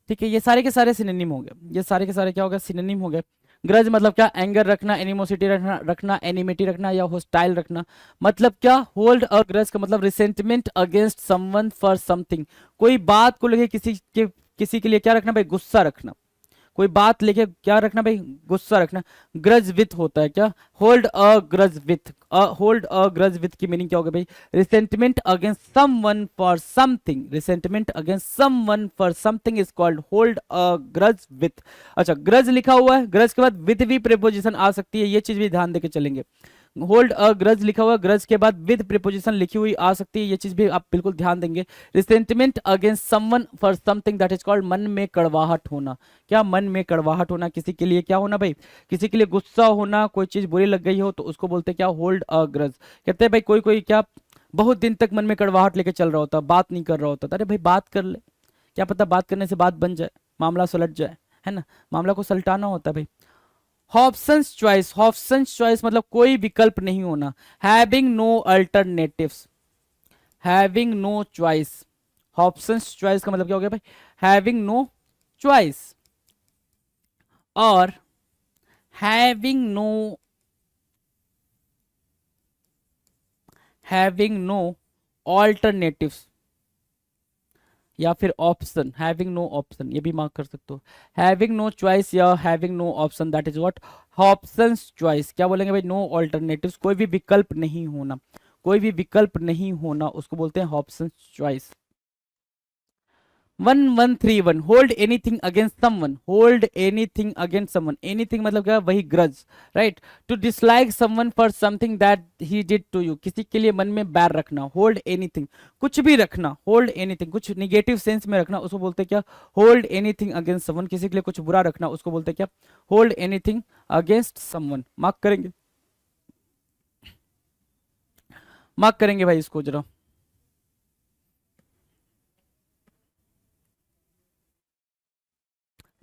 ठीक है। ये सारे के सारे सिनोनिम हो गए, ये सारे के सारे क्या हो गए? सिनोनिम हो गए। ग्रज मतलब क्या? एंगर रखना, एनिमोसिटी रखना, एनिमिटी रखना, या हॉस्टाइल रखना। मतलब क्या? होल्ड अ ग्रज का मतलब resentment against someone for something, कोई बात को लेके किसी के लिए क्या रखना भाई? गुस्सा रखना। कोई बात लेके क्या रखना भाई? गुस्सा रखना। ग्रज विथ होता है क्या? Hold a grudge with, hold a grudge with की मीनिंग क्या होगा भाई? Resentment against someone for something, resentment against someone for something is called hold a grudge with. अच्छा, ग्रज लिखा हुआ है, ग्रज के बाद विथ भी प्रीपोजिशन आ सकती है, ये चीज भी ध्यान देके चलेंगे। होल्ड अ ग्रज लिखा हुआ, ग्रज के बाद विद प्रीपोजिशन लिखी हुई आ सकती है, ये चीज भी आप बिल्कुल ध्यान देंगे। Resentment against someone for something that is called, मन में कड़वाहट होना। क्या? मन में कड़वाहट होना, किसी के लिए क्या होना भाई? किसी के लिए गुस्सा होना, कोई चीज बुरी लग गई हो तो उसको बोलते हैं क्या? Hold a grudge. कहते हैं भाई कोई कोई क्या बहुत दिन तक मन में कड़वाहट लेके चल रहा होता, बात नहीं कर रहा होता, अरे भाई बात कर ले, क्या पता बात करने से बात बन जाए, मामला सुलझ जाए, है ना। मामला को सलटाना होता है भाई। हॉब्सन्स चॉइस, हॉब्सन्स चॉइस मतलब कोई विकल्प नहीं होना। Having no alternatives, having no choice. Hobson's choice का मतलब क्या हो गया भाई? हैविंग नो चॉइस, और हैविंग नो ऑल्टरनेटिव्स, या फिर ऑप्शन, हैविंग नो ऑप्शन, ये भी मार्क कर सकते हो। हैविंग नो चॉइस या having no option, that is what? Hobson's choice. क्या बोलेंगे भाई? नो ऑल्टरनेटिव्स, कोई भी विकल्प नहीं होना, कोई भी विकल्प नहीं होना, उसको बोलते हैं Hobson's choice. 1131, hold anything against someone, hold anything against someone, anything मतलब क्या? वही grudge, right. To dislike someone for something that he did to you, किसी के लिए मन में बैर रखना। होल्ड एनीथिंग, कुछ भी रखना, होल्ड एनीथिंग, कुछ निगेटिव सेंस में रखना, उसको बोलते क्या? Hold anything against someone. किसी के लिए कुछ बुरा रखना, उसको बोलते क्या? Hold anything against someone. Mark करेंगे, मार्क करेंगे भाई इसको जरा।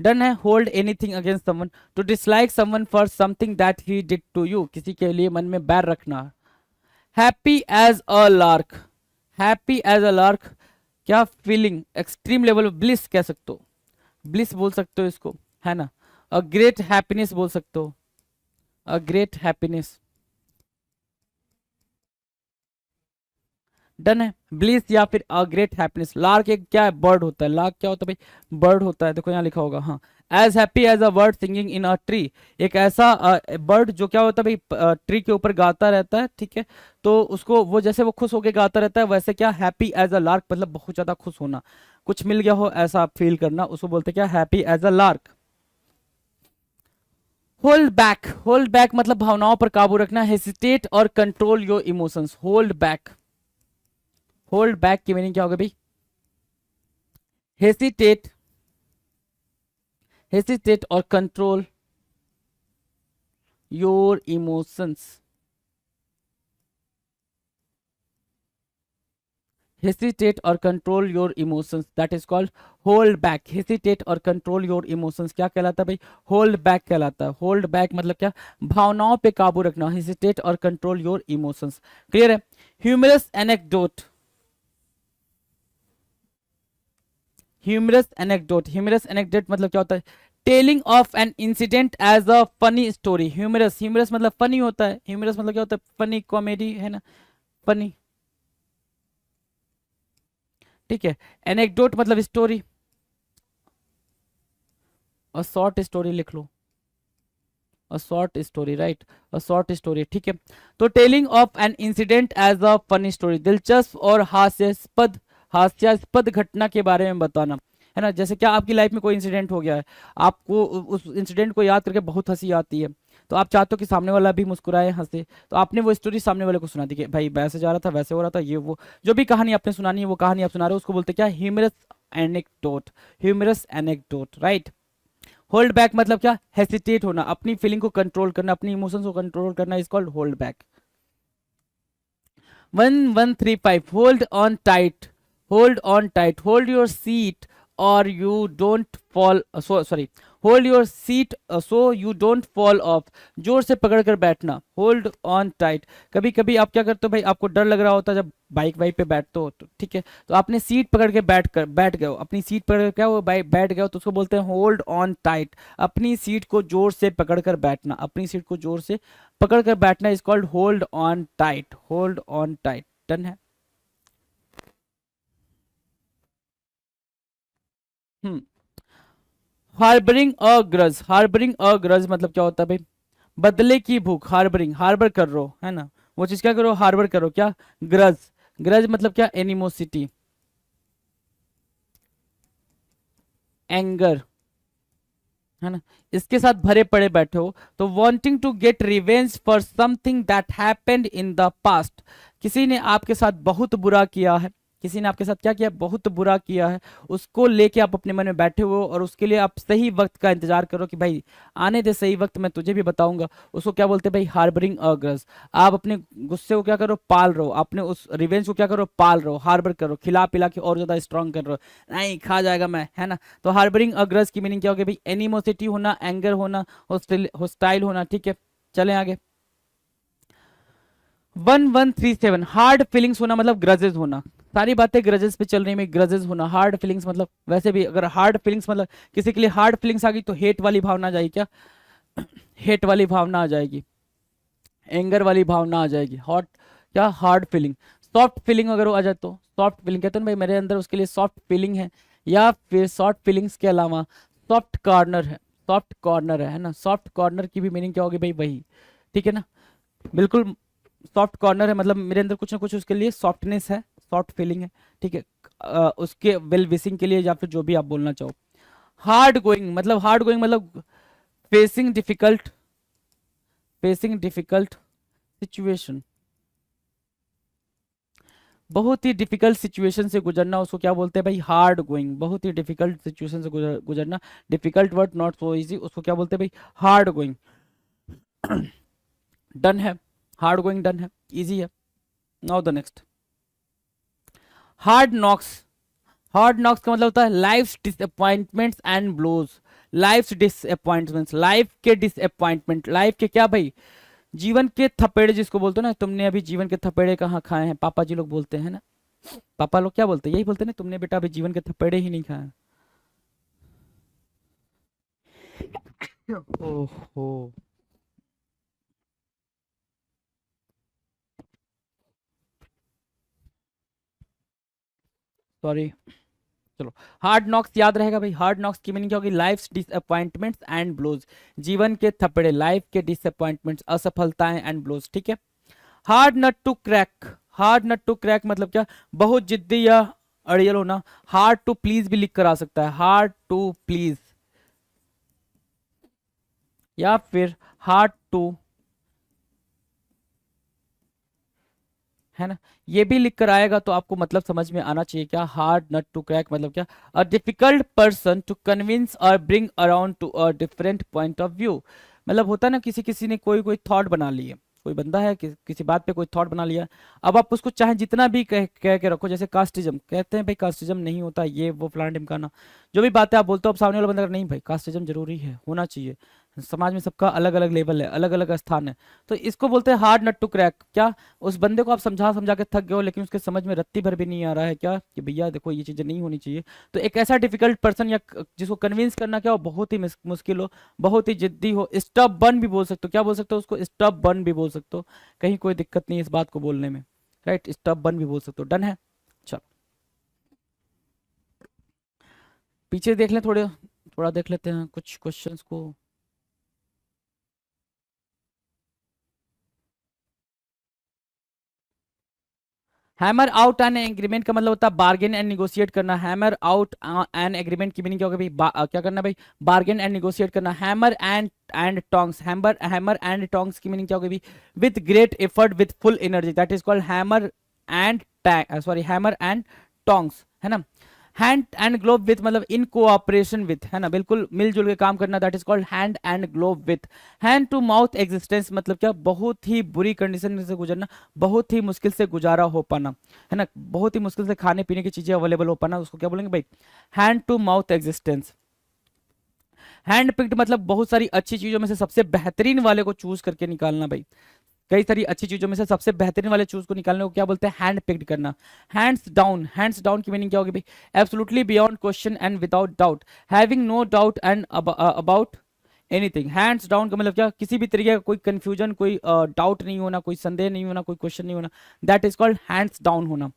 डन है। Hold anything against someone, to dislike someone for something that he did to you, किसी के लिए मन में बैर रखना। Happy as a lark, happy as a lark, क्या? Feeling, extreme level of bliss कह सकते हो, ब्लिस बोल सकते हो इसको, है ना। अ ग्रेट हैप्पीनेस बोल सकते हो, अ ग्रेट हैप्पीनेस। डन है। ब्लिस या फिर अ ग्रेट हैप्पीनेस। लार्क एक क्या है? बर्ड होता है। लार्क क्या होता है भाई? बर्ड होता है, देखो यहाँ लिखा होगा, हाँ। As happy as a bird singing in a tree, एक ऐसा बर्ड जो क्या होता है भाई? ट्री के ऊपर गाता रहता है, ठीक है। तो उसको वो जैसे वो खुश होके गाता रहता है, वैसे क्या? हैप्पी एज अ लार्क मतलब बहुत ज्यादा खुश होना, कुछ मिल गया हो ऐसा आप फील करना, उसको बोलते हैं क्या? Happy as a lark. Hold back, hold back मतलब भावनाओं पर काबू रखना। हेसिटेट और control your emotions, hold back. Hold back की मीनिंग क्या होगा भाई? हेसिटेट, हेसिटेट और कंट्रोल योर इमोशंस, हेसिटेट और control your emotions, that is called hold back. Hesitate और कंट्रोल योर इमोशंस क्या कहलाता है भाई? होल्ड बैक कहलाता है। होल्ड बैक मतलब क्या? भावनाओं पे काबू रखना। हेसिटेट और कंट्रोल योर इमोशंस, क्लियर है। Humorous anecdote, humorous anecdote, humorous anecdote मतलब क्या होता है? Telling of an incident as a funny story. Humorous, humorous मतलब फनी होता है, ह्यूमरस मतलब क्या होता है? फनी, कॉमेडी, है ना, फनी, ठीक है। एनेक्डोट मतलब स्टोरी, और शॉर्ट स्टोरी लिख लो, a short story, right, a short story, ठीक है। तो telling of an incident as a funny story, दिलचस्प और हास्यास्पद, हास्यास्पद घटना के बारे में बताना। है ना। जैसे क्या आपकी लाइफ में कोई इंसिडेंट हो गया है, आपको उस इंसिडेंट को याद करके बहुत हंसी आती है, तो आप चाहते हो कि सामने वाला भी मुस्कुराए, हंसे, तो आपने वो स्टोरी सामने वाले को सुना दी कि भाई वैसे जा रहा था, वैसे हो रहा था, ये वो जो भी कहानी आपने सुनानी है वो कहानी आप सुना रहे हो, उसको बोलते हैं क्या, humorous anecdote, humorous anecdote, right. Hold back मतलब क्या, हेसिटेट होना, अपनी फीलिंग को कंट्रोल करना, अपनी इमोशंस को कंट्रोल करना, is called hold back. 1135, hold on tight, hold on tight, hold your seat or you don't fall, sorry, hold your seat so you don't fall off, जोर से पकड़ कर बैठना, hold on tight। कभी कभी आप क्या करते हो भाई, आपको डर लग रहा होता है जब बाइक वाइक पे बैठते हो, तो ठीक है, तो आपने सीट पकड़ के बैठ गए हो, अपनी सीट पकड़ के क्या हो बैठ गए हो, तो उसको बोलते हैं होल्ड ऑन टाइट, अपनी सीट को जोर से पकड़ कर बैठना, अपनी सीट को जोर से पकड़ कर बैठना is called hold on tight, hold on tight. Done है। Hmm. Harbouring a grudge, harbouring a grudge मतलब क्या होता है भाई, बदले की भूख, हार्बरिंग, हार्बर कर रो, है ना, वो चीज क्या करो, हार्बर करो, क्या, ग्रज, ग्रज मतलब क्या, एनिमोसिटी, एंगर, है ना, इसके साथ भरे पड़े बैठे हो, तो wanting to get revenge for something that happened in the past, किसी ने आपके साथ बहुत बुरा किया है, किसी ने आपके साथ क्या किया, बहुत बुरा किया है, उसको लेके आप अपने मन में बैठे हो, और उसके लिए आप सही वक्त का इंतजार करो कि भाई आने दे सही वक्त, मैं तुझे भी बताऊंगा, उसको क्या बोलते हैं भाई, हार्बरिंग अ ग्रज। आप अपने गुस्से को क्या करो, पाल रहे हो, अपने उस रिवेंज को क्या करो, पाल रहे हो, हार्बर करो, खिला पिला के और ज्यादा स्ट्रांग कर रहे हो, नहीं खा जाएगा मैं, है ना। तो हार्बरिंग अ ग्रज की मीनिंग क्या होगी भाई, एनिमोसिटी होना, एंगर होना, होस्टाइल होना, ठीक है। चलें आगे। 1137, हार्ड फीलिंग्स होना मतलब ग्रजेस होना, सारी बातें ग्रजेस पे चल रही है, ग्रजेस होना, हार्ड फीलिंग्स मतलब, वैसे भी अगर हार्ड फीलिंग्स मतलब किसी के लिए हार्ड फीलिंग्स आ गई तो हेट वाली भावना आ जाएगी, क्या, हेट वाली भावना आ जाएगी, एंगर वाली भावना आ जाएगी, हॉट, क्या, हार्ड फीलिंग। सॉफ्ट फीलिंग अगर वो आ जाए तो सॉफ्ट फीलिंग कहते हैं ना भाई, मेरे अंदर उसके लिए सॉफ्ट फीलिंग है, या फिर सॉफ्ट फीलिंग्स के अलावा सॉफ्ट कॉर्नर है, सॉफ्ट कॉर्नर है ना, सॉफ्ट कॉर्नर की भी मीनिंग क्या होगी भाई, वही, ठीक है ना, बिल्कुल, सॉफ्ट कॉर्नर है मतलब मेरे अंदर कुछ ना कुछ उसके लिए सॉफ्टनेस है, सॉफ्ट फीलिंग है, ठीक है, उसके वेल विशिंग के लिए, या फिर जो भी आप बोलना चाहो। हार्ड गोइंग मतलब facing difficult, facing difficult situation, बहुत ही डिफिकल्ट सिचुएशन से गुजरना, उसको क्या बोलते हैं भाई, हार्ड गोइंग, बहुत ही डिफिकल्ट सिचुएशन से गुजरना, difficult word, not so easy, उसको क्या बोलते हैं भाई, हार्ड गोइंग। डन है, हार्ड गोइंग डन है, इजी है। Now the next, hard knocks, hard knocks का मतलब होता है life disappointments and blows, life disappointments, life के डिसअपॉइंटमेंट, लाइफ के क्या भाई, जीवन के थपेड़े जिसको बोलते हो ना, तुमने अभी जीवन के थपेड़े कहाँ खाए हैं, पापा जी लोग बोलते हैं ना, पापा लोग क्या बोलते हैं, यही बोलते हैं ना, तुमने बेटा अभी जीवन के थपेड़े ही नहीं खाए। ओहो, सॉरी, चलो, हार्ड नॉक्स याद रहेगा भाई, हार्ड नॉक्स की मीनिंग क्या होगी, लाइफ डिसअपॉइंटमेंट्स एंड ब्लोज, जीवन के थपड़े, लाइफ के डिसअपॉइंटमेंट्स, असफलताएं एंड ब्लोज, ठीक है। Hard nut to crack, hard nut to crack मतलब क्या, बहुत जिद्दी या अड़ियल होना, हार्ड टू प्लीज भी लिख कर आ सकता है, हार्ड टू प्लीज, या फिर हार्ड टू, है ना, ये भी लिख कर आएगा तो आपको मतलब समझ में आना चाहिए, क्या, हार्ड नट टू क्रैक मतलब क्या, a difficult person to convince और bring around to a different point of view, मतलब होता है ना, किसी किसी ने कोई कोई थॉट बना लिए, कोई बंदा है किसी बात पे कोई थॉट बना लिया, अब आप उसको चाहे जितना भी कह के रखो, जैसे कास्टिज्म कहते हैं भाई, कास्टिज्म नहीं होता, ये वो फलाना ढिमकाना, जो भी बात है आप बोलते हो, अब सामने वाला बंदा नहीं भाई कास्टिज्म जरूरी है, होना चाहिए, समाज में सबका अलग अलग लेवल है, अलग अलग स्थान है, तो इसको बोलते हैं हार्ड नट टू क्रैक, क्या, उस बंदे को आप समझा समझा के थक गए हो, लेकिन उसके समझ में रत्ती भर भी नहीं आ रहा है, क्या, कि भैया देखो ये चीजें नहीं होनी चाहिए, तो एक ऐसा डिफिकल्ट पर्सन या जिसको कन्विंस करना क्या हो, बहुत ही मुश्किल हो, बहुत ही जिद्दी हो, स्टब बन भी बोल सकते हो, क्या बोल सकते हो उसको, स्टब बन भी बोल सकते हो, कहीं कोई दिक्कत नहीं है इस बात को बोलने में, राइट, स्टब बन भी बोल सकते हो। डन है, चलो पीछे देख लें, थोड़े थोड़ा देख लेते हैं कुछ क्वेश्चंस को। हैमर आउट एन एग्रीमेंट का मतलब होता है बार्गेन एंड निगोशिएट करना। हैमर आउट एन एग्रीमेंट की मीनिंग क्या होगा भाई? क्या करना भाई? बार्गेन एंड निगोशिएट करना। Hammer and tongs, hammer and tongs की मीनिंग क्या होगी भाई? With great effort with full energy, that is called hammer and tongs, है ना। हैंड एंड ग्लोव विथ मतलब इन कोऑपरेशन विथ, है ना, बिल्कुल मिलजुल के काम करना, that is called hand and glove with. Hand to mouth existence मतलब क्या? बहुत ही बुरी कंडीशन से गुजरना, बहुत ही मुश्किल से गुजारा हो पाना, है ना, बहुत ही मुश्किल से खाने पीने की चीजें अवेलेबल हो पाना, उसको क्या बोलेंगे भाई? Hand to mouth existence. Hand picked मतलब बहुत सारी अच्छी चीजों में से सबसे बेहतरीन वाले को चूज करके निकालना भाई। कई सारी अच्छी चीजों में से सबसे बेहतरीन वाले चूज को निकालने को क्या बोलते हैं? हैंड पिक्ड करना। हैंड्स डाउन की मीनिंग क्या होगी भाई? Absolutely beyond question and without doubt, having no doubt and about anything. Hands down का मतलब क्या? किसी भी तरीके का कोई कंफ्यूजन, कोई डाउट नहीं होना, कोई संदेह नहीं होना, कोई क्वेश्चन नहीं होना, that is called hands down होना।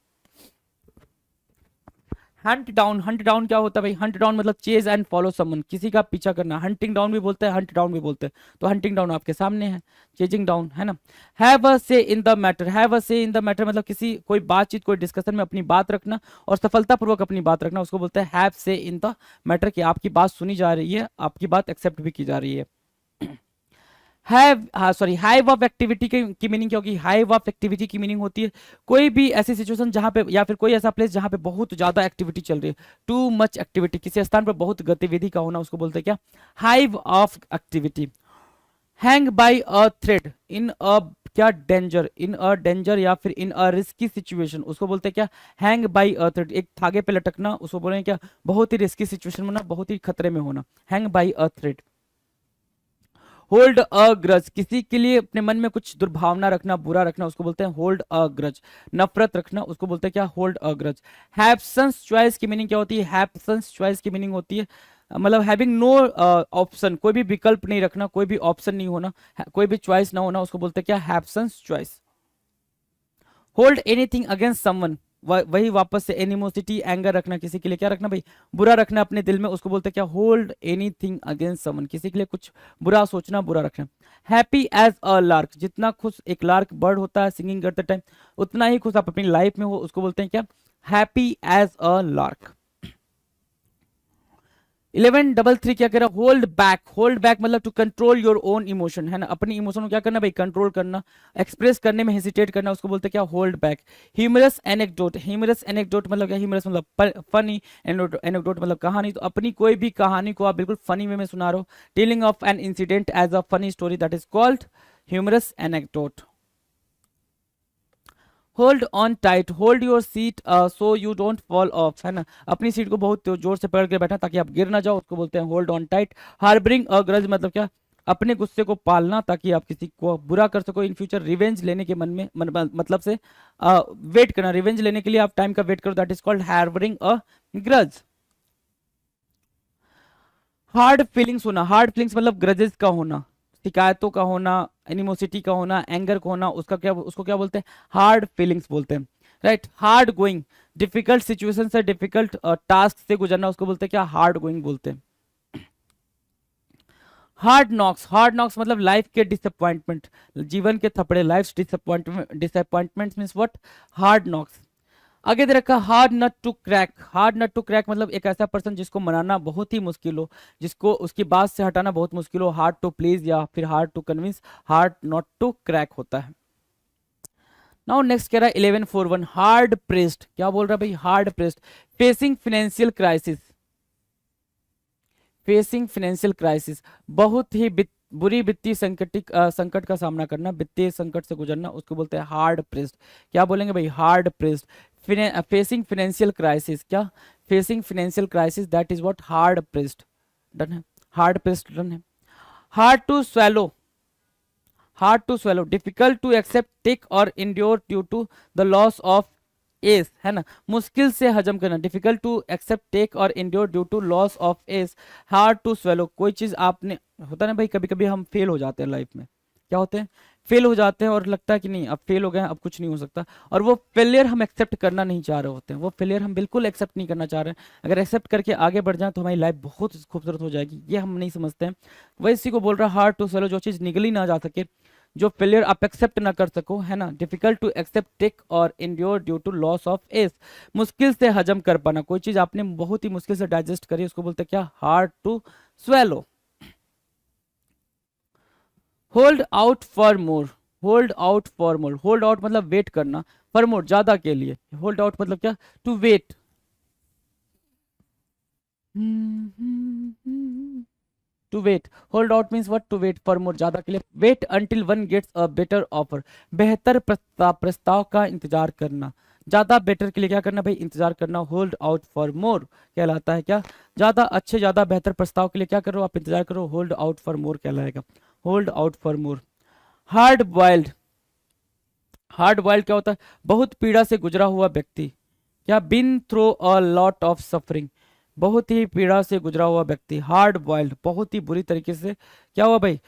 हंट डाउन क्या होता है भाई? हंट डाउन मतलब चेज एंड फॉलो समवन, किसी का पीछा करना। हंटिंग डाउन भी बोलते हैं, हंट डाउन भी बोलते हैं। तो हंटिंग डाउन आपके सामने है, चेजिंग डाउन, है ना। Have a say in the matter, have a say in the matter मतलब किसी कोई बातचीत, कोई डिस्कशन में अपनी बात रखना और सफलतापूर्वक अपनी बात रखना, उसको बोलते हैं हैव से इन द मैटर, कि आपकी बात सुनी जा रही है, आपकी बात एक्सेप्ट भी की जा रही है। हाइव ऑफ एक्टिविटी की मीनिंग क्या होगी? हाइव ऑफ एक्टिविटी की मीनिंग होती है कोई भी ऐसी सिचुएशन जहां पे, या फिर कोई ऐसा प्लेस जहां पे बहुत ज्यादा एक्टिविटी चल रही है, टू मच एक्टिविटी, किसी स्थान पर बहुत गतिविधि का होना, उसको बोलते हैं क्या? Hive of activity. Hang by a thread in a क्या डेंजर, इन अ डेंजर या फिर इन अ रिस्की सिचुएशन, उसको बोलते हैं क्या? हैंग बाय अ थ्रेड, एक धागे पे लटकना, उसको बोलेंगे क्या? बहुत ही रिस्की सिचुएशन में होना, बहुत ही खतरे में होना, hang by a thread. Hold a grudge, किसी के लिए अपने मन में कुछ दुर्भावना रखना, बुरा रखना, उसको बोलते हैं होल्ड अ ग्रज। नफरत रखना, उसको बोलते हैं क्या? Hold a grudge. Hobson's choice की मीनिंग क्या होती है? हैब्सेंस चॉइस की मीनिंग होती है मतलब हैविंग नो ऑप्शन, कोई भी विकल्प नहीं रखना, कोई भी ऑप्शन नहीं होना, कोई भी चॉइस ना होना, उसको बोलते हैं क्या? Hobson's choice. Hold anything against someone, वही वापस से एनिमोसिटी, एंगर रखना, किसी के लिए क्या रखना भाई? बुरा रखना अपने दिल में, उसको बोलते हैं क्या? होल्ड एनीथिंग अगेंस्ट समवन, किसी के लिए कुछ बुरा सोचना, बुरा रखना। हैप्पी एज अ लार्क, जितना खुश एक लार्क बर्ड होता है सिंगिंग करते टाइम, उतना ही खुश आप अपनी लाइफ में हो, उसको बोलते हैं क्या? Happy as a lark. 1133 क्या कह रहा है? होल्ड बैक, होल्ड बैक मतलब to control your own emotion, है ना, अपनी इमोशन को क्या करना भाई? कंट्रोल करना, एक्सप्रेस करने में हेसिटेट करना, उसको बोलते हैं क्या? Hold back. Humorous anecdote, humorous anecdote मतलब क्या? ह्यूमरस मतलब फनी, एनेक्डोट मतलब कहानी, तो अपनी कोई भी कहानी को आप बिल्कुल फनी वे में सुना रहे हो, telling of an incident as a funny story, that is called humorous anecdote. Hold on tight, hold your seat so you don't fall off, है ना, अपनी सीट को बहुत जोर से पकड़ के बैठना ताकि आप गिर ना जाओ, उसको बोलते हैं hold on tight. Harbouring a grudge मतलब क्या? अपने गुस्से को पालना ताकि आप किसी को बुरा कर सको इन फ्यूचर। रिवेंज लेने के मन में मतलब से वेट करना, रिवेंज लेने के लिए आप टाइम का वेट करो, that is called harbouring a grudge. Hard feelings होना, हार्ड फीलिंग्स मतलब ग्रजेस का होना, शिकायतों का होना, एनिमोसिटी का होना, एंगर का होना, उसका क्या, उसको क्या बोलते हैं? हार्ड फीलिंग्स बोलते हैं, right. Hard going, difficult situation से, डिफिकल्ट टास्क से गुजरना, उसको बोलते हैं क्या? हार्ड गोइंग बोलते हैं। हार्ड नॉक्स, हार्ड नॉक्स मतलब लाइफ के डिसअपॉइंटमेंट, जीवन के थपड़े, life disappointment means what? Hard knocks. आगे दे रखा hard nut to crack, hard nut to crack मतलब एक ऐसा पर्सन जिसको मनाना बहुत ही मुश्किल हो, जिसको उसकी बात से हटाना बहुत मुश्किल हो, हार्ड टू प्लीज या फिर hard to convince, hard nut to crack होता है। नाउ नेक्स्ट कह रहा है 1141 हार्ड प्रेस्ड, क्या बोल रहा है भाई? Hard pressed. Facing financial crisis, facing financial crisis बहुत ही बुरी वित्तीय संकट का सामना करना, वित्तीय संकट से गुजरना, उसको बोलते हैं हार्ड प्रेस्ड। क्या बोलेंगे भाई? Hard pressed. Facing financial crisis, क्या? Facing financial crisis, that is what? Hard pressed. Done है, हार्ड प्रेस्ड डन है। Hard to swallow, hard to swallow difficult to accept take और endure due to the loss of S, है ना, मुश्किल से हजम करना, डिफिकल्ट टू एक्सेप्ट टेक और endure due to loss of S. Hard to swallow, कोई चीज आपने, होता है ना भाई, कभी कभी हम फेल हो जाते हैं लाइफ में, क्या होते हैं? फेल हो जाते हैं और लगता है कि नहीं अब फेल हो गए, अब कुछ नहीं हो सकता, और वो फेलियर हम एक्सेप्ट करना नहीं चाह रहे होते हैं, वो फेलियर हम बिल्कुल एक्सेप्ट नहीं करना चाह रहे हैं। अगर एक्सेप्ट करके आगे बढ़ जाए तो हमारी लाइफ बहुत खूबसूरत हो जाएगी, ये हम नहीं समझते हैं। वही इसी को बोल रहा है हार्ड टू स्वेलो, जो चीज़ निगली ना जा सके, जो फेलियर आप एक्सेप्ट ना कर सको, है ना। डिफिकल्ट टू एक्सेप्ट, टेक और endure due to loss of S, मुश्किल से हजम कर पाना, कोई चीज आपने बहुत ही मुश्किल से डाइजेस्ट करी उसको बोलते हैं क्या, hard to swallow. Hold out for more, hold out for more, hold out मतलब वेट करना, फॉर मोर ज्यादा के लिए, होल्ड आउट मतलब क्या, to wait. To wait, hold out means what, to wait for more ज्यादा के लिए, wait until one gets a better offer, बेहतर प्रस्ताव का इंतजार करना, ज्यादा बेटर के लिए क्या करना भाई, इंतजार करना, होल्ड आउट फॉर मोर कहलाता है क्या, ज्यादा अच्छे ज्यादा बेहतर प्रस्ताव के लिए क्या करो आप, इंतजार करो, होल्ड आउट फॉर मोर कहलाएगा, hold out for more. Hard boiled, hard boiled क्या होता है, बहुत पीड़ा से गुजरा हुआ व्यक्ति, क्या, been through a lot of suffering, बहुत ही पीड़ा से गुजरा हुआ व्यक्ति, हार्ड बॉइल्ड बहुत ही बुरी तरीके से क्या हुआ भाई,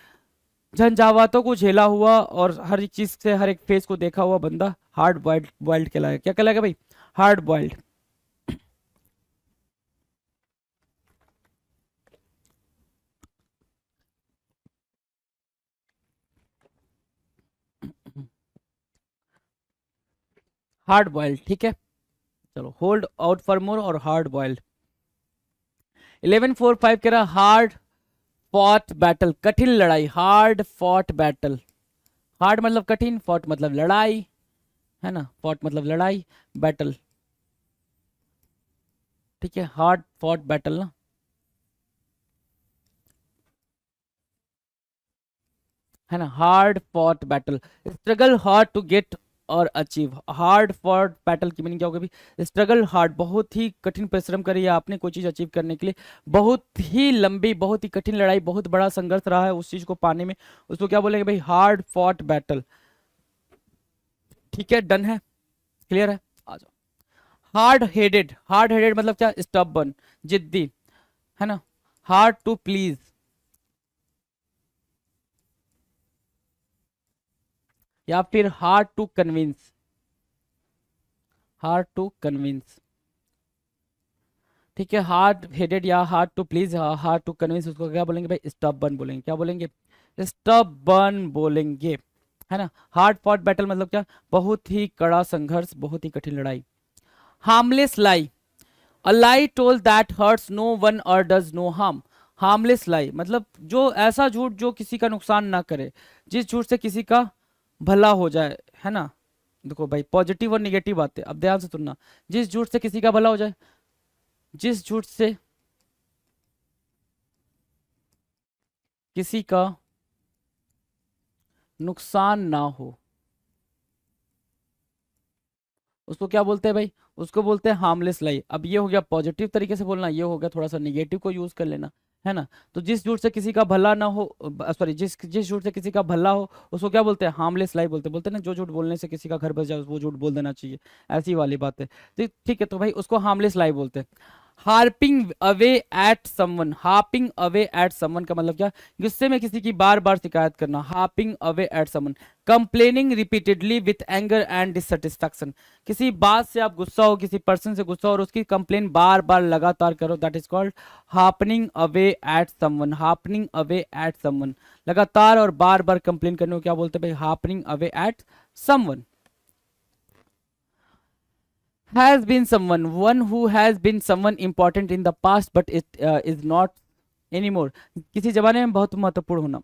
झंझावातों को झेला हुआ और हर एक चीज से हर एक फेज को देखा हुआ बंदा हार्ड बॉइल्ड, बॉइल्ड कहलाएगा, क्या कहलाएगा भाई, हार्ड बॉइल्ड। हार्ड बॉइल्ड, ठीक है। चलो, होल्ड आउट फॉर मोर और हार्ड बॉइल्ड। 1145 कह रहा हार्ड फॉट बैटल, कठिन लड़ाई, हार्ड फॉट बैटल, हार्ड मतलब कठिन, फॉट मतलब लड़ाई, है ना, फॉट मतलब लड़ाई, बैटल, ठीक है, हार्ड फॉट बैटल ना, है ना, hard fought battle, struggle hard to get और अचीव, हार्ड फॉट बैटल की मीनिंग क्या होगा भी, स्ट्रगल हार्ड बहुत ही कठिन परिश्रम करी है आपने कोई चीज अचीव करने के लिए, बहुत ही लंबी बहुत ही कठिन लड़ाई, बहुत बड़ा संघर्ष रहा है उस चीज को पाने में, उसको क्या बोलेंगे भाई, हार्ड फॉट बैटल, ठीक है, डन है, क्लियर है, आ जाओ। हार्ड हेडेड, हार्ड हेडेड मतलब क्या, स्टबर्न जिद्दी, है ना, हार्ड टू प्लीज, या फिर hard to convince, hard to convince, ठीक है, हार्ड हेडेड या hard to please, hard to convince, उसको क्या बोलेंगे भाई, स्टबर्न बोलेंगे, क्या बोलेंगे, स्टबर्न बोलेंगे, है ना। हार्ड फॉट बैटल मतलब क्या, बहुत ही कड़ा संघर्ष, बहुत ही कठिन लड़ाई। Harmless lie, a lie told that hurts no one और does no harm, harmless lie मतलब जो ऐसा झूठ जो किसी का नुकसान ना करे, जिस झूठ से किसी का भला हो जाए, है ना। देखो भाई, पॉजिटिव और निगेटिव बातें अब ध्यान से सुनना, जिस झूठ से किसी का भला हो जाए, जिस झूठ से किसी का नुकसान ना हो, उसको क्या बोलते हैं भाई, उसको बोलते हैं हार्मलेस लाई। अब ये हो गया पॉजिटिव तरीके से बोलना, ये हो गया थोड़ा सा निगेटिव को यूज कर लेना, है ना। तो जिस झूठ से किसी का भला ना हो, सॉरी, जिस जिस झूठ से किसी का भला हो उसको क्या बोलते हैं, हार्मलेस लाई बोलते हैं, बोलते हैं ना, जो झूठ बोलने से किसी का घर बच जाए वो झूठ बोल देना चाहिए, ऐसी वाली बात है। ठीक है, तो भाई उसको हार्मलेस लाई बोलते हैं। Harping away at someone, harping away at someone का मतलब क्या, गुस्से में किसी की बार बार शिकायत करना, harping away at someone. Complaining repeatedly with anger and dissatisfaction, किसी बात से आप गुस्सा हो, किसी पर्सन से गुस्सा हो और उसकी कंप्लेन बार बार लगातार करो, that is called harping away at someone, harping away at someone, लगातार और बार बार कंप्लेन करने को क्या बोलते हैं भाई, harping away at someone. has been someone, one who has been someone important in the past but it is not anymore, किसी जमाने में बहुत महत्वपूर्ण होना,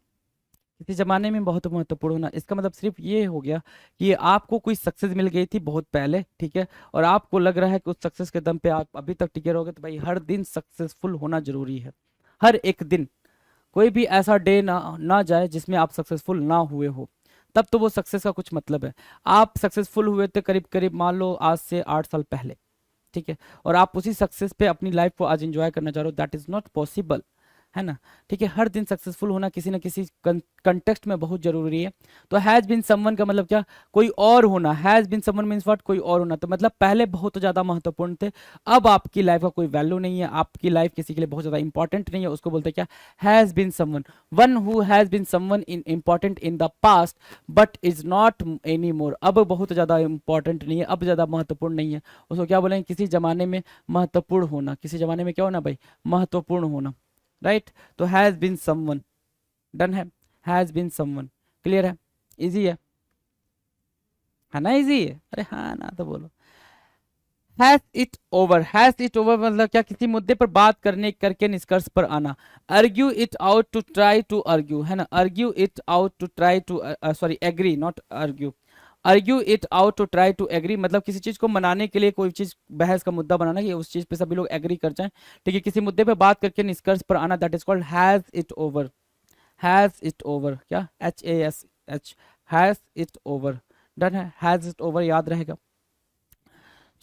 किसी जमाने में बहुत महत्वपूर्ण होना, इसका मतलब सिर्फ ये हो गया कि आपको कोई सक्सेस मिल गई थी बहुत पहले, ठीक है, और आपको लग रहा है कि उस सक्सेस के दम पे आप अभी तक टिके रहोगे, तो भाई हर दिन सक्सेसफुल होना जरूरी है, हर एक दिन, कोई भी ऐसा डे ना जाए जिसमें आप सक्सेसफुल ना हुए हो, तब तो वो सक्सेस का कुछ मतलब है। आप सक्सेसफुल हुए थे करीब करीब मान लो आज से 8 साल पहले, ठीक है, और आप उसी सक्सेस पे अपनी लाइफ को आज एंजॉय करना चाह रहे हो, दैट इज नॉट पॉसिबल, है ना। ठीक है, हर दिन सक्सेसफुल होना किसी ना किसी कंटेक्स्ट में बहुत जरूरी है। तो हैज बीन समवन का मतलब क्या, कोई और होना, has been someone means what, कोई और होना, तो मतलब पहले बहुत ज्यादा महत्वपूर्ण थे, अब आपकी लाइफ का कोई वैल्यू नहीं है, आपकी लाइफ किसी के लिए बहुत ज्यादा इंपॉर्टेंट नहीं है, उसको बोलते हैं क्या, has been someone. One who has been someone in important in the past but is not any more, अब बहुत ज्यादा इंपॉर्टेंट नहीं है, अब ज्यादा महत्वपूर्ण नहीं है, उसको क्या बोलेंगे, किसी जमाने में महत्वपूर्ण होना, किसी जमाने में क्या होना भाई, महत्वपूर्ण होना, राइट। तो हैज बीन समवन, डन है, हैज बीन समवन, क्लियर है। इजी है ना, इजी है, अरे हाँ ना तो बोलो। हैज इट ओवर मतलब क्या, किसी मुद्दे पर बात करके निष्कर्ष पर आना। Argue it out to try to argue, है ना, argue it out to try to, sorry agree not argue, argue it out to try to agree मतलब किसी चीज को मनाने के लिए, कोई चीज बहस का मुद्दा बनाना कि उस चीज पे सभी लोग एग्री कर जाएं, ठीक है, किसी मुद्दे पे बात करके निष्कर्ष पर आना, that is called has it over. Has it over क्या, HASH, has it over, done है, हैज इट ओवर याद रहेगा।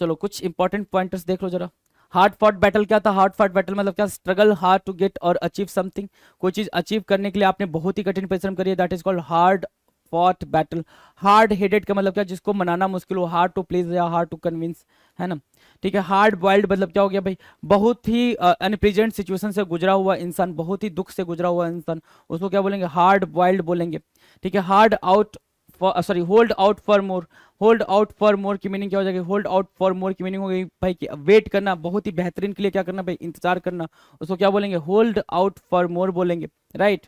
चलो कुछ इंपॉर्टेंट पॉइंटर्स देख लो जरा। हार्ड फॉट बैटल क्या था, हार्ड फॉट बैटल मतलब क्या, स्ट्रगल हार्ड टू गेट और अचीव समथिंग, कोई चीज अचीव करने के लिए आपने बहुत ही कठिन परिश्रम करी है, that is called hard fought battle. Hard headed का मतलब क्या, जिसको मनाना मुश्किल हो, हार्ड टू प्लीज या हार्ड टू कन्विंस, है ना, ठीक है। हार्ड बॉइल्ड मतलब क्या हो गया भाई, बहुत ही अनप्रेजेंट सिचुएशन से गुजरा हुआ इंसान, बहुत ही दुख से गुजरा हुआ इंसान, उसको क्या बोलेंगे, हार्ड बॉइल्ड बोलेंगे, ठीक है। Hard out sorry hold out for more, hold out for मोर की मीनिंग क्या हो जाएगी, होल्ड आउट फॉर मोर की मीनिंग हो गई भाई कि वेट करना, बहुत ही बेहतरीन के लिए क्या करना भाई, इंतजार करना, उसको क्या बोलेंगे, होल्ड आउट फॉर मोर बोलेंगे, राइट।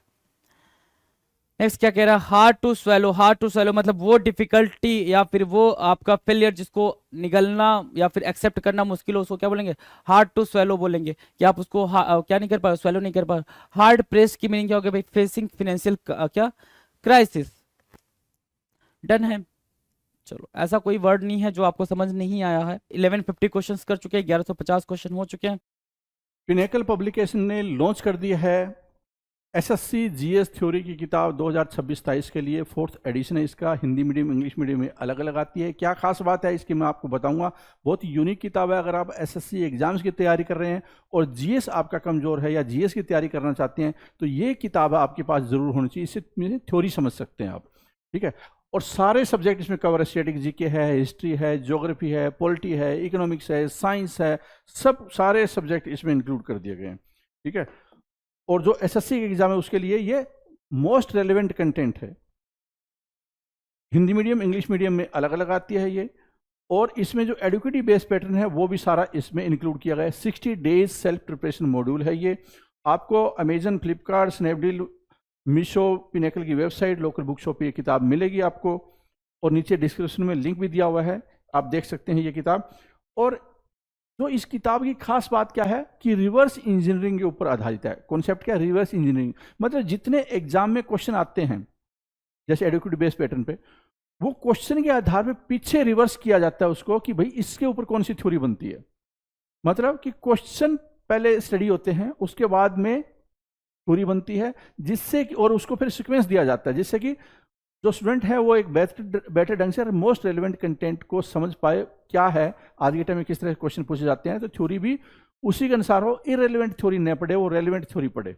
नेक्स्ट क्या कह रहा है, hard to swallow, hard to swallow मतलब वो डिफिकल्टी या फिर वो आपका फेलियर जिसको निगलना या फिर एक्सेप्ट करना मुश्किल हो, उसको क्या बोलेंगे, हार्ड टू स्वेलो बोलेंगे, कि आप उसको क्या नहीं कर पा, स्वेलो नहीं कर पा। हार्ड प्रेस की मीनिंग क्या हो गया भाई, फेसिंग फाइनेंशियल क्या क्राइसिस, डन है। चलो ऐसा कोई वर्ड नहीं है जो आपको समझ नहीं आया है। 1150 क्वेश्चंस कर चुके हैं, 1150 क्वेश्चन हो चुके हैं। पिनेकल पब्लिकेशन ने लॉन्च कर दिया है SSC GS थ्योरी की किताब 2026-23 के लिए, 4th एडिशन है इसका, हिंदी मीडियम इंग्लिश मीडियम में अलग अलग आती है। क्या खास बात है इसकी मैं आपको बताऊंगा, बहुत यूनिक किताब है। अगर आप SSC एग्जाम्स की तैयारी कर रहे हैं और GS आपका कमज़ोर है या GS की तैयारी करना चाहते हैं तो ये किताब आपके पास ज़रूर होनी चाहिए, इससे थ्योरी समझ सकते हैं आप, ठीक है। और सारे सब्जेक्ट इसमें कवर है, स्टैटिक जीके है, हिस्ट्री है, ज्योग्राफी है, पॉलिटी है, इकोनॉमिक्स है, साइंस है, सब सारे सब्जेक्ट इसमें इंक्लूड कर दिए गए हैं, ठीक है। और जो SSC के एग्जाम है उसके लिए ये मोस्ट रेलिवेंट कंटेंट है। हिंदी मीडियम इंग्लिश मीडियम में अलग अलग आती है ये, और इसमें जो एडुकेटिव बेस्ड पैटर्न है वो भी सारा इसमें इंक्लूड किया गया है। 60 डेज सेल्फ प्रिपरेशन मॉड्यूल है ये। आपको Amazon, Flipkart, Snapdeal, Meesho, pinnacle की वेबसाइट, लोकल बुक शॉप पे ये किताब मिलेगी आपको, और नीचे डिस्क्रिप्शन में लिंक भी दिया हुआ है, आप देख सकते हैं ये किताब। और जो इस किताब की खास बात क्या है कि रिवर्स इंजीनियरिंग के ऊपर आधारित है। कॉन्सेप्ट क्या है, रिवर्स इंजीनियरिंग मतलब जितने एग्जाम में क्वेश्चन आते हैं जैसे एडुकेटिव बेस्ड पैटर्न पे, वो क्वेश्चन के आधार पे पीछे रिवर्स किया जाता है उसको कि भाई इसके ऊपर कौन सी थ्योरी बनती है। मतलब कि क्वेश्चन पहले स्टडी होते हैं, उसके बाद में थ्योरी बनती है, जिससे कि और उसको फिर सीक्वेंस दिया जाता है जिससे कि जो स्टूडेंट है वो एक बेटर ढंग से मोस्ट रेलिवेंट कंटेंट को समझ पाए, क्या है आज के टाइम में किस तरह के क्वेश्चन पूछे जाते हैं, तो थ्योरी भी उसी के अनुसार हो, इरेलीवेंट थ्योरी न पढ़े, वो रेलिवेंट थ्योरी पढ़े।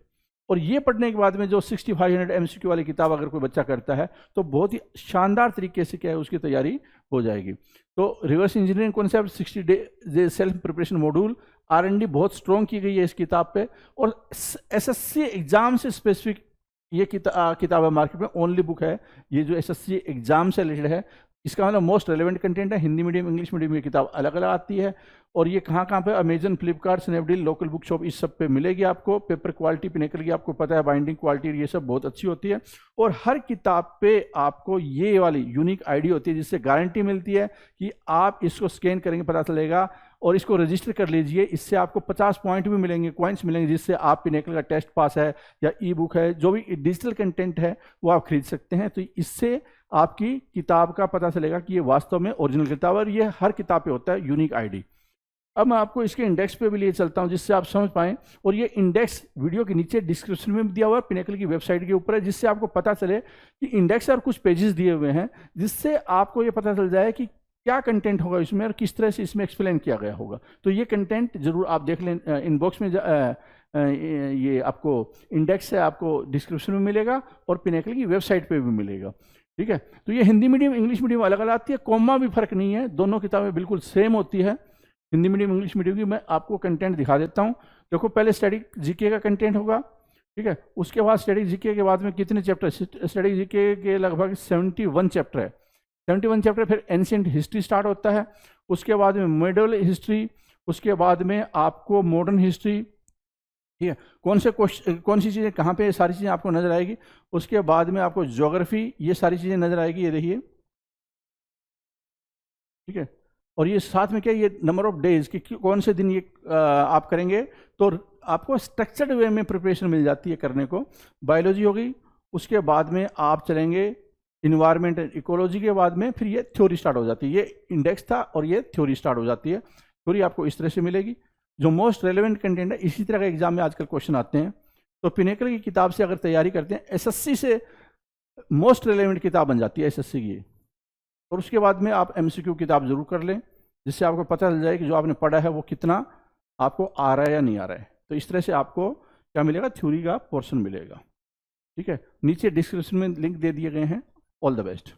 और ये पढ़ने के बाद में जो 6500 MCQ वाली किताब अगर कोई बच्चा करता है तो बहुत ही शानदार तरीके से क्या है उसकी तैयारी हो जाएगी। तो reverse engineering concept, 60 day self preparation module, R&D बहुत स्ट्रॉन्ग की गई है इस किताब पे, और SSC एग्जाम से स्पेसिफिक ये किताब है, मार्केट में ओनली बुक है ये जो SSC एग्जाम से रिलेटेड है। इसका मतलब मोस्ट रेलेवेंट कंटेंट है। हिंदी मीडियम इंग्लिश मीडियम ये किताब अलग अलग आती है, और ये कहाँ पे, Amazon, Flipkart, Snapdeal, local book shop, इस सब पे मिलेगी आपको। पेपर क्वालिटी पिनेकल की आपको पता है, बाइंडिंग क्वालिटी ये सब बहुत अच्छी होती है, और हर किताब पे आपको ये वाली यूनिक आईडी होती है जिससे गारंटी मिलती है कि आप इसको स्कैन करेंगे पता चलेगा, और इसको रजिस्टर कर लीजिए, इससे आपको 50 पॉइंट भी मिलेंगे, कॉइन्स मिलेंगे, जिससे आप पिनेकल का टेस्ट पास है या ई बुक है, जो भी डिजिटल कंटेंट है वो आप खरीद सकते हैं। तो इससे आपकी किताब का पता चलेगा कि ये वास्तव में ओरिजिनल किताब है, और ये हर किताब पे होता है यूनिक आईडी। अब मैं आपको इसके इंडेक्स पे भी लिए चलता हूं जिससे आप समझ पाएं, और ये इंडेक्स वीडियो के नीचे डिस्क्रिप्शन में भी दिया हुआ है, पिनेकल की वेबसाइट के ऊपर है, जिससे आपको पता चले कि इंडेक्स और कुछ पेजेस दिए हुए हैं जिससे आपको ये पता चल जाए कि क्या कंटेंट होगा इसमें और किस तरह से इसमें एक्सप्लेन किया गया होगा। तो ये कंटेंट जरूर आप देख लें, इनबॉक्स में ये आपको इंडेक्स है, आपको डिस्क्रिप्शन में मिलेगा और पिनेकल की वेबसाइट पे भी मिलेगा, ठीक है। तो ये हिंदी मीडियम इंग्लिश मीडियम अलग अलग आती है, कॉमा भी फर्क नहीं है, दोनों किताबें बिल्कुल सेम होती है। हिंदी मीडियम इंग्लिश मीडियम की मैं आपको कंटेंट दिखा देता हूँ। देखो पहले स्टैटिक जीके का कंटेंट होगा, ठीक है, उसके बाद स्टैटिक जीके के बाद में कितने चैप्टर, स्टैटिक जीके के लगभग 71 चैप्टर है, 71 चैप्टर। फिर एंशिएंट हिस्ट्री स्टार्ट होता है, उसके बाद में मिडल हिस्ट्री, उसके बाद में आपको मॉडर्न हिस्ट्री, ठीक है, कौन सी चीज़ें कहाँ पे, सारी चीज़ें आपको नजर आएगी। उसके बाद में आपको ज्योग्राफी, ये सारी चीज़ें नजर आएगी, ये देखिए, ठीक है। और ये साथ में क्या, ये नंबर ऑफ डेज कि कौन से दिन ये आप करेंगे, तो आपको स्ट्रक्चर्ड वे में प्रिपरेशन मिल जाती है करने को। बायोलॉजी हो गई, उसके बाद में आप चलेंगे इन्वायरमेंट एंड इकोलॉजी के बाद में फिर ये थ्योरी स्टार्ट हो जाती है। ये इंडेक्स था और ये थ्योरी स्टार्ट हो जाती है। थ्योरी आपको इस तरह से मिलेगी। जो मोस्ट रेलेवेंट कंटेंट है, इसी तरह का एग्जाम में आजकल क्वेश्चन आते हैं। तो पिनेकल की किताब से अगर तैयारी करते हैं, एसएससी से मोस्ट रेलेवेंट किताब बन जाती है एसएससी की। और उसके बाद में आप एमसीक्यू किताब जरूर कर लें, जिससे आपको पता चल जाए कि जो आपने पढ़ा है वो कितना आपको आ रहा है या नहीं आ रहा है। तो इस तरह से आपको क्या मिलेगा, थ्योरी का पोर्शन मिलेगा। ठीक है, नीचे डिस्क्रिप्शन में लिंक दे दिए गए हैं। All the best.